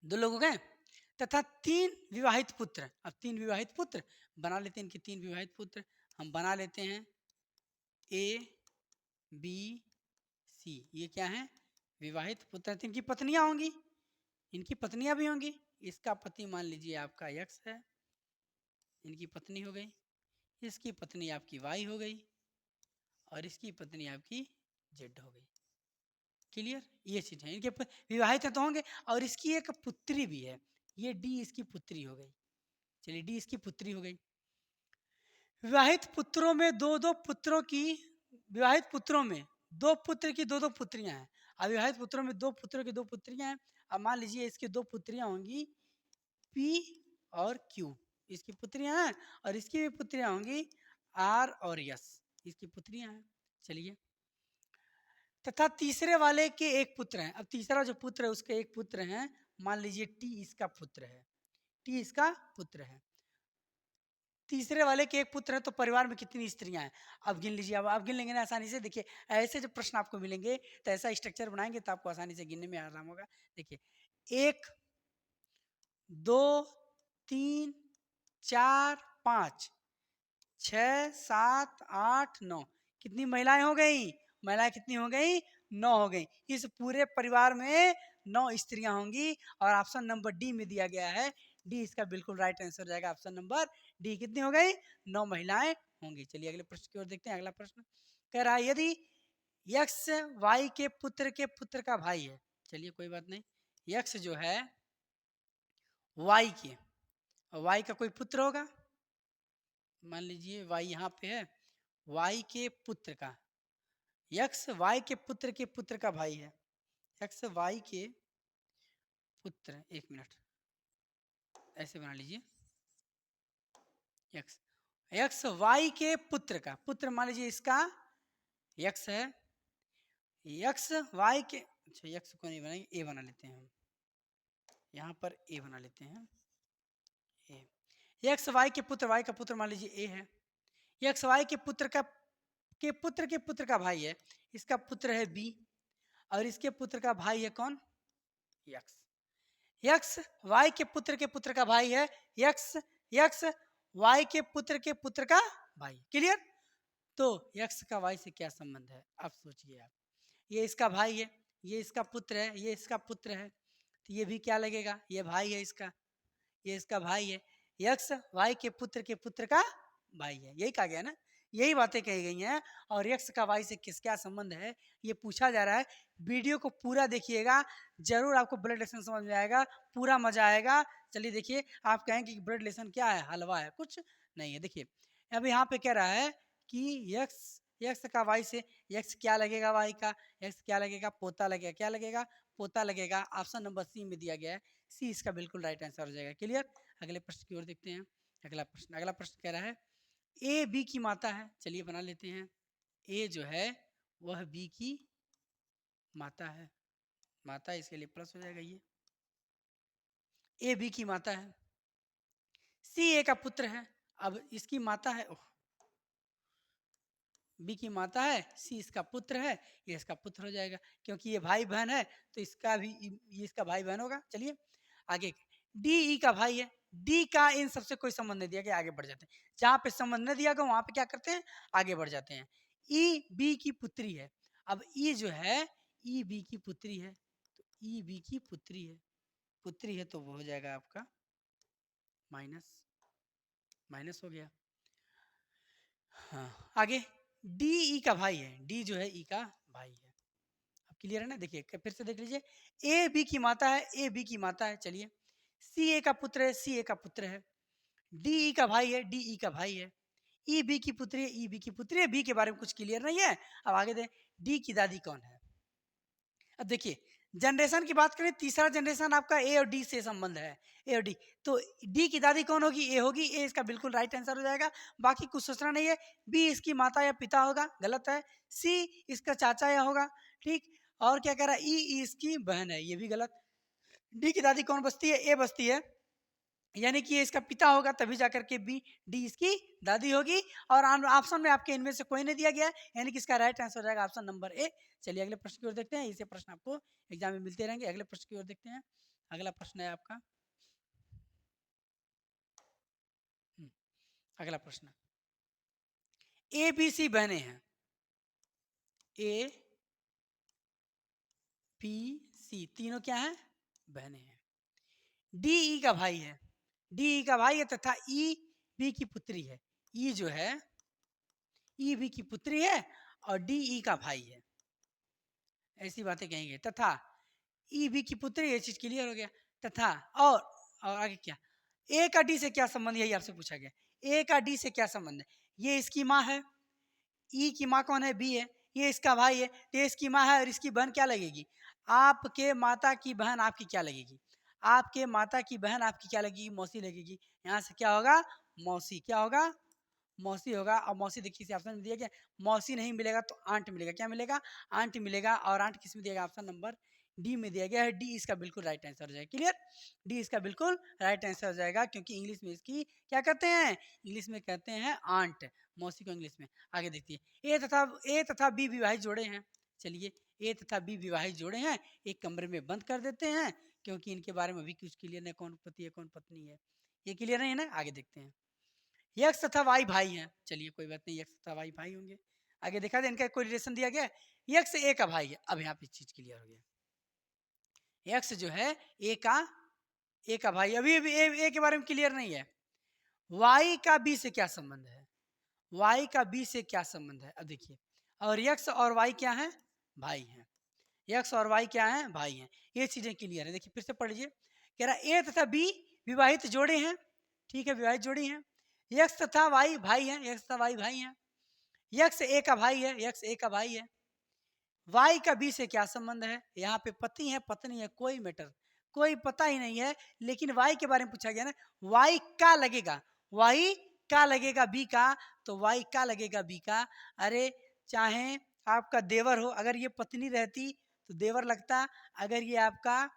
2 लोग हो गए। तथा 3 विवाहित पुत्र। अब 3 विवाहित पुत्र बना लेते हैं, इनके 3 विवाहित पुत्र हम बना लेते हैं, ए बी सी। ये क्या है? विवाहित पुत्र। इनकी पत्नियां होंगी, इनकी पत्नियां भी होंगी। इसका पति मान लीजिए आपका एक्स है, इनकी पत्नी हो गई, इसकी पत्नी आपकी वाई हो गई, और इसकी पत्नी आपकी जेड हो गई। क्लियर? ये चीज है, इनके विवाहित तो होंगे, और इसकी एक पुत्री भी है, ये डी इसकी पुत्री हो गई। चलिए डी इसकी पुत्री हो गई। विवाहित पुत्रों में दो दो पुत्रों की, विवाहित पुत्रों में दो पुत्र की दो दो पुत्रियां हैं। अविवाहित पुत्रों में दो पुत्रों की दो पुत्रियां हैं। अब मान लीजिए इसकी दो पुत्रियां होंगी पी और क्यू, इसकी पुत्रियां हैं, और इसकी भी पुत्रियां होंगी आर और यस, इसकी पुत्रियां हैं। चलिए, तथा तीसरे वाले के एक पुत्र हैं। अब तीसरा जो पुत्र है उसके एक पुत्र हैं, मान लीजिए टी इसका पुत्र है, टी इसका पुत्र है। तीसरे वाले के एक पुत्र है, तो परिवार में कितनी स्त्रियां हैं? अब गिन लीजिए। अब आप गिन लेंगे ना आसानी से। देखिए, ऐसे जब प्रश्न आपको मिलेंगे तो ऐसा स्ट्रक्चर बनाएंगे तो आपको आसानी से गिनने में आराम होगा। देखिए, 1 2 3 4 5 6 7 8 9, कितनी महिलाएं हो गई? महिलाएं कितनी हो गई? 9 हो गई। इस पूरे परिवार में 9 स्त्रियां होंगी, और ऑप्शन नंबर डी में दिया गया है, डी इसका बिल्कुल राइट आंसर हो जाएगा। ऑप्शन नंबर डी कितनी हो गई? 9 महिलाएं होंगी। चलिए अगले प्रश्न की ओर देखते हैं। अगला प्रश्न कह रहा है, यदि यक्स वाई के पुत्र का भाई है। चलिए कोई बात नहीं, यक्स जो है वाई के, वाई का कोई पुत्र होगा, मान लीजिए वाई यहाँ पे है, वाई के पुत्र का, यक्स वाई के पुत्र का भाई है, यक्स वाई के पुत्र, एक मिनट ऐसे बना लीजिए, यक्स यक्स वाई के पुत्र का पुत्र, मान लीजिए इसका यक्स है, यक्स वाई के, अच्छा यक्स को नहीं बनाएंगे, ए बना लेते हैं हम, यहाँ पर ए बना लेते हैं, ए। यक्स वाई के पुत्र, वाई का पुत्र मान लीजिए ए है, यक्स वाई के पुत्र का भाई है, इसका पुत्र है बी, और इसके पुत्र का भाई है कौन? यक्स। यक्स वाई के पुत्र का भाई है, यक्स यक्स वाई के पुत्र का भाई। क्लियर? तो यक्स का वाई से क्या संबंध है? आप सोचिए। आप, ये इसका भाई है, ये इसका पुत्र है, ये इसका पुत्र है, तो ये भी क्या लगेगा? ये भाई है इसका, ये इसका भाई है, यक्स वाई के पुत्र का भाई है। यही कहा गया ना, यही बातें कही गई हैं। और यक्स का वाई से किस क्या संबंध है ये पूछा जा रहा है। वीडियो को पूरा देखिएगा, जरूर आपको ब्लड रिलेशन समझ में आएगा, पूरा मजा आएगा। चलिए देखिए, आप कहेंगे कि ब्लड रिलेशन क्या है? हलवा है? कुछ नहीं है। देखिए अब यहाँ पे कह रहा है कि यक्स यक्स का वाई से, यक्स क्या लगेगा? वाई का यक्स क्या लगेगा? पोता लगेगा। क्या लगेगा? पोता लगेगा। ऑप्शन नंबर सी में दिया गया है, सी इसका बिल्कुल राइट आंसर हो जाएगा। क्लियर? अगले प्रश्न की ओर देखते हैं। अगला प्रश्न कह रहा है, ए बी की माता है। चलिए बना लेते हैं, ए जो है वह बी की माता है, माता इसके लिए प्लस हो जाएगा। ये ए बी की माता है, सी ए का पुत्र है। अब इसकी माता है, बी की माता है, सी इसका पुत्र है, ये इसका पुत्र हो जाएगा, क्योंकि ये भाई बहन है तो इसका भी ये इसका भाई बहन होगा। चलिए आगे, डी ई का भाई है, डी का इन सबसे कोई संबंध नहीं दिया गया, आगे बढ़ जाते हैं। जहाँ पे संबंध नहीं दिया गया वहां पे क्या करते हैं? आगे बढ़ जाते हैं। ई बी की पुत्री है। अब ई जो है ई बी की पुत्री है, तो ई बी की पुत्री है तो वो हो जाएगा आपका माइनस, माइनस हो गया। हाँ आगे, डी ई का भाई है, डी जो है ई का भाई है। अब क्लियर है ना? देखिए फिर से देख लीजिए, ए बी की माता है, ए बी की माता है। चलिए, सी ए का पुत्र है, सी ए का पुत्र है, डी ई का भाई है, डी ई का भाई है, ई बी की पुत्री है, ई बी की पुत्री है। बी के बारे में कुछ क्लियर नहीं है। अब आगे दें, डी की दादी कौन है? अब देखिए, जनरेशन की बात करें, तीसरा जनरेशन आपका ए और डी से संबंध है, ए और डी। तो डी की दादी कौन होगी? ए होगी। ए इसका बिल्कुल राइट आंसर हो जाएगा, बाकी कुछ सोचना नहीं है। बी इसकी माता या पिता होगा, गलत है। सी इसका चाचा या होगा, ठीक। और क्या कह रहा है? ई इसकी बहन है, ये भी गलत। डी की दादी कौन बसती है? ए बसती है, यानी कि ये इसका पिता होगा, तभी जाकर के बी डी इसकी दादी होगी। और ऑप्शन में आपके इनमें से कोई नहीं दिया गया है, यानी कि इसका राइट आंसर हो जाएगा ऑप्शन नंबर ए। चलिए अगले प्रश्न की ओर देखते हैं, इसे प्रश्न आपको एग्जाम में मिलते रहेंगे। अगले प्रश्न की ओर देखते हैं। अगला प्रश्न है आपका, अगला प्रश्न, ए बी सी बहनें हैं, ए बी सी तीनों क्या हैं, बहनें हैं। डी ई का भाई है, डी ई का भाई है तथा ई बी की पुत्री है। ई जो है ई बी की पुत्री है और डी ई का भाई है, ऐसी बातें कहेंगे। तथा ई बी की पुत्री, ये चीज क्लियर हो गया। तथा और आगे क्या, ए का डी से क्या संबंध, यही आपसे पूछा गया। ए का डी से क्या संबंध है, ये इसकी माँ है, ई की माँ कौन है, बी है, ये इसका भाई है, तो ये इसकी माँ है और इसकी बहन क्या लगेगी, आपके माता की बहन आपकी क्या लगेगी, आपके माता की बहन आपकी क्या लगेगी, मौसी लगेगी। यहाँ से क्या होगा, मौसी, क्या होगा, मौसी होगा। और मौसी देखिए इसे ऑप्शन में दिया गया, मौसी नहीं मिलेगा तो आंट मिलेगा, क्या मिलेगा, आंट मिलेगा। और आंट किस में दिया गया, ऑप्शन नंबर डी में दिया गया है। डी इसका बिल्कुल राइट आंसर हो जाएगा। क्लियर, डी इसका बिल्कुल राइट आंसर हो जाएगा, क्योंकि इंग्लिश में इसकी क्या कहते हैं, इंग्लिश में कहते हैं आंट, मौसी को इंग्लिश में। आगे देखिए, ए तथा बी विवाहित जोड़े हैं। चलिए, ए तथा बी विवाहित जोड़े हैं, एक कमरे में बंद कर देते हैं, क्योंकि इनके बारे में अभी कुछ क्लियर नहीं, कौन पति है कौन पत्नी है, ये क्लियर नहीं है ना। आगे देखते हैं, यक्स तथा वाई भाई हैं। चलिए कोई बात नहीं, यक्स तथा वाई भाई होंगे। आगे देखा जाए, इनका कोई रिलेशन दिया गया है, यक्स ए का भाई है। अब यहाँ पे चीज क्लियर हो गया, यक्स जो है ए का भाई, अभी अभी ए के बारे में क्लियर नहीं है। वाई का बी से क्या संबंध है, वाई का बी से क्या संबंध है, अब देखिए। और यक्स और वाई क्या है, भाई हैं, यक्स और वाई क्या है, भाई हैं, ये चीजें क्लियर है। देखिए फिर से पढ़ लीजिए, कह रहा ए तथा बी विवाहित जोड़े हैं, ठीक है, विवाहित जोड़ी हैं। यक्स तथा वाई भाई हैं, यक्स तथा वाई भाई हैं। यक्स ए का भाई है, यक्स ए का भाई है। वाई का बी से क्या संबंध है, यहाँ पे पति है पत्नी है, कोई मैटर, कोई पता ही नहीं है, लेकिन वाई के बारे में पूछा गया ना। वाई का लगेगा, वाई का लगेगा बी का, तो वाई का लगेगा बी का। अरे चाहे आपका देवर हो, अगर ये पत्नी रहती तो देवर लगता, अगर ये आपका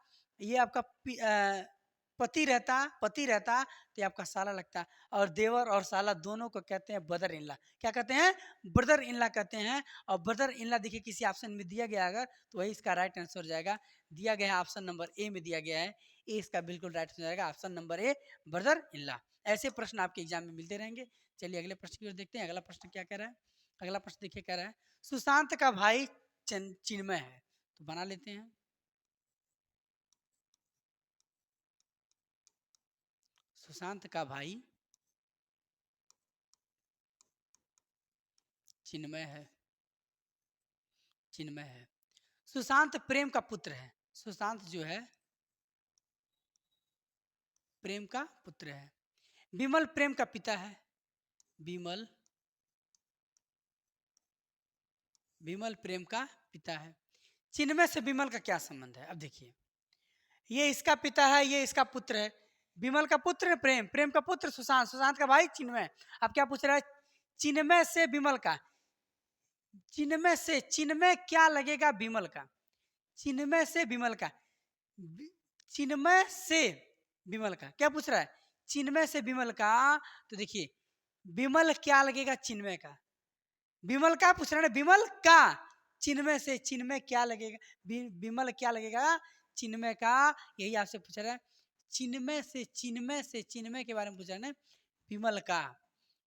पति रहता तो ये आपका साला लगता। और देवर और साला दोनों को कहते हैं ब्रदर इन लॉ, क्या कहते हैं, ब्रदर इन लॉ कहते हैं। और ब्रदर इन लॉ देखिए किसी ऑप्शन में दिया गया अगर, तो वही इसका राइट आंसर हो जाएगा। दिया गया है ऑप्शन नंबर ए में दिया गया है, ए इसका बिल्कुल राइट हो जाएगा, option number A, brother in law. ऐसे प्रश्न आपके एग्जाम में मिलते रहेंगे। चलिए अगले प्रश्न की ओर देखते हैं। अगला प्रश्न क्या कह रहा है, अगला प्रश्न देखिए कह रहा है, सुशांत का भाई चिन्मय है, तो बना लेते हैं, सुशांत का भाई चिन्मय है, चिन्मय है। सुशांत प्रेम का पुत्र है, सुशांत जो है प्रेम का पुत्र है। विमल प्रेम का पिता है, विमल, विमल प्रेम का पिता है। चिन्मय से विमल का क्या संबंध है, अब देखिए, ये इसका पिता है, ये इसका पुत्र है। विमल का पुत्र प्रेम, प्रेम का पुत्र सुशांत, सुशांत का भाई चिन्मय। अब क्या पूछ रहा है, चिन्मय से विमल का, चिन्मय से, चिन्मय क्या लगेगा विमल का, चिन्मय से विमल का, चिन्मय से विमल का क्या पूछ रहा है, चिन्मय से विमल का। तो देखिए विमल क्या लगेगा चिन्मय का, विमल का पूछ रहा है, विमल का, चिन्मय से चिन्मय क्या लगेगा, विमल क्या लगेगा चिन्मय का, यही आपसे पूछ रहा है। चिन्मय से, चिन्मय से, चिन्मय के बारे में पूछ रहा है, विमल का,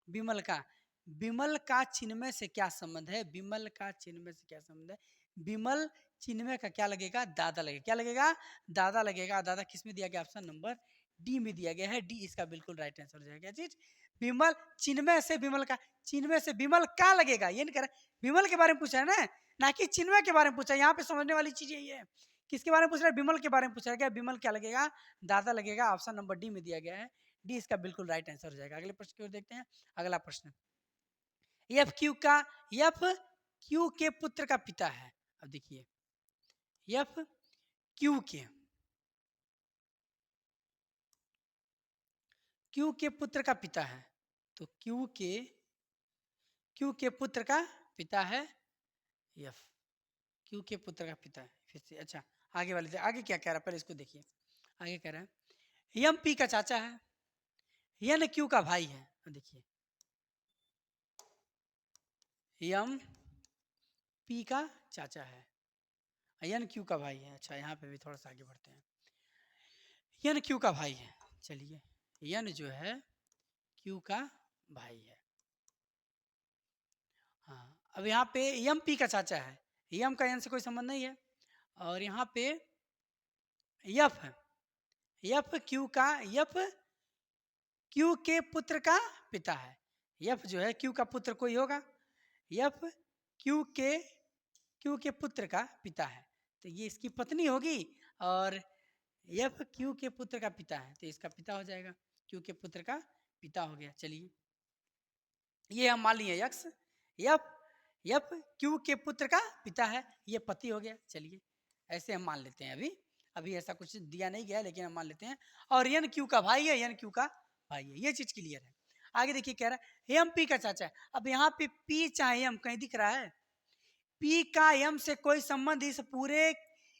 विमल का, विमल का चिन्मय से क्या संबंध है, विमल का चिन्मय से क्या संबंध है। विमल चिन्मय का क्या लगेगा, दादा लगेगा, क्या लगेगा, दादा लगेगा। दादा किस में दिया गया, ऑप्शन नंबर डी में दिया गया है, डी इसका बिल्कुल राइट आंसर हो जाएगा। चीज विमल, चिन्मय से विमल का, चिन्मय से विमल का लगेगा, ये नहीं कर विमल के बारे में पूछा है ना कि चिन्मय के बारे में पूछा है। यहाँ पे समझने वाली चीज यही है, किसके बारे में पूछ रहा है, विमल के बारे में पूछा गया, विमल क्या लगेगा, दादा लगेगा, ऑप्शन नंबर डी में दिया गया है, डी इसका बिल्कुल राइट आंसर हो जाएगा। अगले प्रश्न की ओर देखते हैं। अगला प्रश्न, एफ क्यू के पुत्र का पिता है। अब देखिए एफ क्यू के पुत्र का पिता है, तो क्यू के पुत्र का पिता है एफ, क्यू के पुत्र का पिता है। फिर से अच्छा आगे वाले, आगे क्या कह रहा है पहले इसको देखिए। आगे कह रहा है एम पी का चाचा है, एन क्यू का भाई है। देखिए एम पी का चाचा है, एन क्यू का भाई है। अच्छा यहाँ पे भी थोड़ा सा आगे बढ़ते हैं, एन क्यू का भाई है। चलिए एन जो है क्यू का भाई है। हाँ, अब यहाँ पे यम पी का चाचा है, यम का एन से कोई संबंध नहीं है। और यहाँ पे यफ है, यफ क्यू का, यफ क्यू के पुत्र का पिता है। यफ जो है क्यू का पुत्र कोई होगा, यफ क्यू के पुत्र का पिता है, तो ये इसकी पत्नी होगी। और यफ क्यू के पुत्र का पिता है तो इसका पिता हो जाएगा, क्यू के पुत्र का पिता हो गया। चलिए ये हम मान लिए यक्स, यफ यफ क्यू के पुत्र का पिता है, ये पति हो गया। चलिए ऐसे हम मान लेते हैं, अभी अभी ऐसा कुछ दिया नहीं गया लेकिन हम मान लेते हैं। और यन क्यू का भाई है, यन क्यू का भाई है, ये चीज क्लियर है। आगे देखिए कह रहा है एम पी का चाचा है। अब यहाँ पे पी चाहे एम कहीं दिख रहा है, पी का एम से कोई संबंध इस पूरे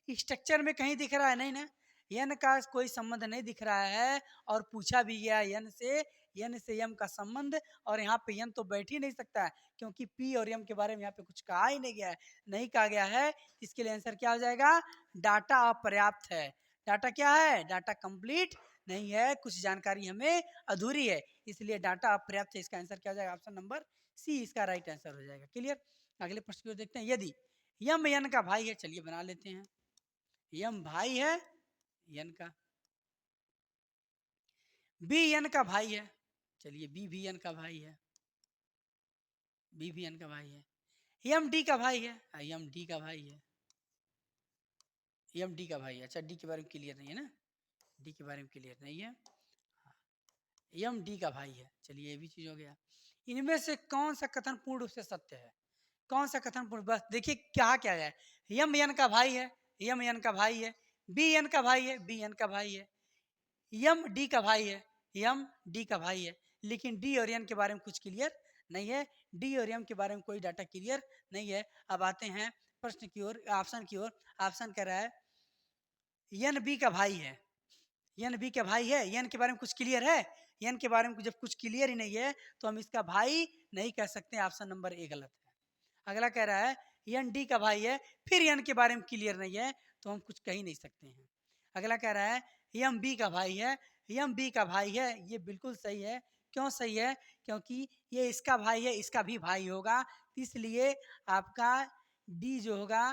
स्ट्रक्चर में कहीं दिख रहा है नहीं ना, एन का कोई संबंध नहीं दिख रहा है। और पूछा भी गया एन से एम का संबंध, और यहाँ पे एन तो बैठ ही नहीं सकता है क्योंकि पी और एम के बारे में यहाँ पे कुछ कहा ही नहीं गया है, नहीं कहा गया है। इसके लिए आंसर क्या हो जाएगा, डाटा अपर्याप्त है। डाटा क्या है, डाटा कंप्लीट नहीं है, कुछ जानकारी हमें अधूरी है, इसलिए डाटा अपर्याप्त है। इसका आंसर क्या हो जाएगा, ऑप्शन नंबर सी इसका राइट आंसर हो जाएगा। क्लियर। अगले प्रश्न की ओर देखते हैं। यदि यम एन का भाई है, चलिए बना लेते हैं, यम भाई है एन का, बी एन का भाई है, चलिए बी भी एन का भाई है, बी भी एन का भाई है, एम डी का भाई है, एम डी का भाई है, एम डी का भाई है। अच्छा डी के बारे में क्लियर नहीं है ना, डी के बारे में क्लियर नहीं है, एम डी का भाई है। चलिए ये भी चीज हो गया। इनमें से कौन सा कथन पूर्ण रूप से सत्य है, कौन सा कथन पूर्ण, बस देखिए क्या क्या है, यम एन का भाई है, यम एन का भाई है, बी एन का भाई है, बी एन का भाई है, यम डी का भाई है, यम डी का भाई है। लेकिन डी और एन के बारे में कुछ क्लियर नहीं है, डी और एम के बारे में कोई डाटा क्लियर नहीं है। अब आते हैं प्रश्न की ओर, ऑप्शन की ओर। ऑप्शन कह रहा है एन बी का भाई है, एन बी का भाई है, एन के बारे में कुछ क्लियर है, एन के बारे में जब कुछ क्लियर ही नहीं है तो हम इसका भाई नहीं कह सकते, ऑप्शन नंबर ए गलत है। अगला कह रहा है एन डी का भाई है, फिर एन के बारे में क्लियर नहीं है तो हम कुछ कह ही नहीं सकते हैं। अगला कह रहा है एम बी का भाई है, एम बी का भाई है, ये बिल्कुल सही है। क्यों सही है, क्योंकि ये इसका भाई है, इसका भी भाई होगा, इसलिए आपका डी जो होगा,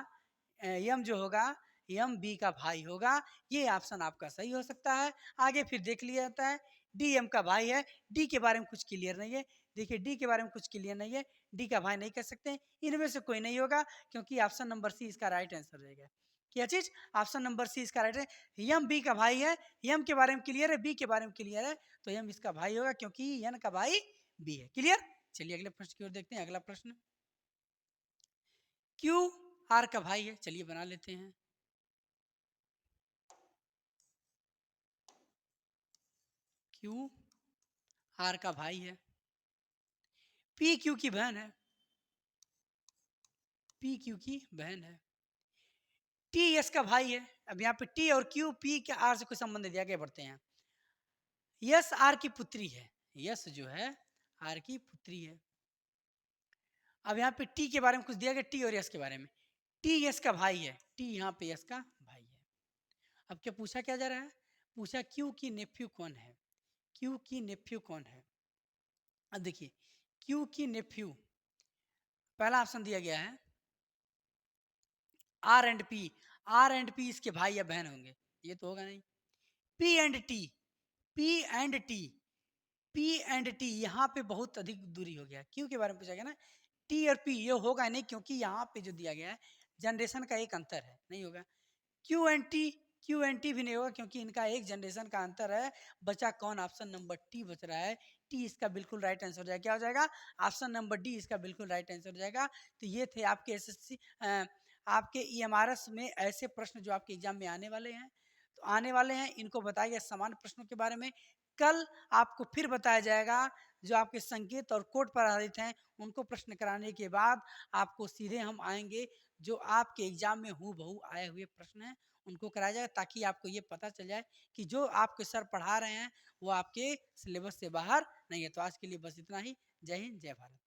एम जो होगा, एम बी का भाई होगा। ये ऑप्शन आपका सही हो सकता है। आगे फिर देख लिया जाता है, डी एम का भाई है, डी के बारे में कुछ क्लियर नहीं है। देखिए डी के बारे में कुछ क्लियर नहीं है, डी का भाई नहीं कह सकते, इनमें से कोई नहीं होगा, क्योंकि ऑप्शन नंबर सी इसका राइट आंसर रहेगा। क्या चीज, ऑप्शन नंबर सी इसका राइट है। यम बी का भाई है, यम के बारे में क्लियर है, बी के बारे में क्लियर है, तो यम इसका भाई होगा क्योंकि एन का भाई बी है। क्लियर। चलिए अगले प्रश्न की ओर देखते हैं। अगला प्रश्न, क्यू आर का भाई है, चलिए बना लेते हैं, क्यू आर का भाई है, पी क्यू की बहन है, पी क्यू की बहन है, टी एस का भाई है। अब यहाँ पे टी और क्यू पी के आर से कोई संबंध दिया, आगे बढ़ते हैं। यस आर की पुत्री है, यस जो है आर की पुत्री है। अब यहाँ पे टी के बारे में कुछ दिया गया, टी और यस के बारे में, टी यस का भाई है, टी यहाँ पे यस का भाई है। अब क्या पूछा क्या जा रहा है, पूछा क्यू की नेफ्यू कौन है, क्यू की नेफ्यू कौन है। अब देखिए क्यू की नेफ्यू, पहला ऑप्शन दिया गया है R and P, R and P इसके भाई या बहन होंगे, ये तो होगा नहीं। P and T, P and T, P and T यहाँ पे बहुत अधिक दूरी हो गया, क्यू के बारे में पूछा गया ना, टी और पी ये होगा नहीं, क्योंकि यहाँ पे जो दिया गया है जनरेशन का एक अंतर है, नहीं होगा। Q and T, Q and T भी नहीं होगा क्योंकि इनका एक जनरेशन का अंतर है। बचा कौन, ऑप्शन नंबर टी बच रहा है, टी इसका बिल्कुल राइट आंसर हो जाएगा। क्या हो जाएगा, ऑप्शन नंबर डी इसका बिल्कुल राइट आंसर हो जाएगा। तो ये थे आपके एसएससी, आपके ईएमआरएस में ऐसे प्रश्न जो आपके एग्जाम में आने वाले हैं, तो आने वाले हैं, इनको बताया गया सामान्य प्रश्नों के बारे में। कल आपको फिर बताया जाएगा जो आपके संकेत और कोड पर आधारित हैं, उनको प्रश्न कराने के बाद आपको सीधे हम आएंगे जो आपके एग्जाम में हूबहू आए हुए प्रश्न हैं उनको कराया जाएगा, ताकि आपको ये पता चल जाए कि जो आपके सर पढ़ा रहे हैं वो आपके सिलेबस से बाहर नहीं है। तो आज के लिए बस इतना ही। जय हिंद, जय भारत।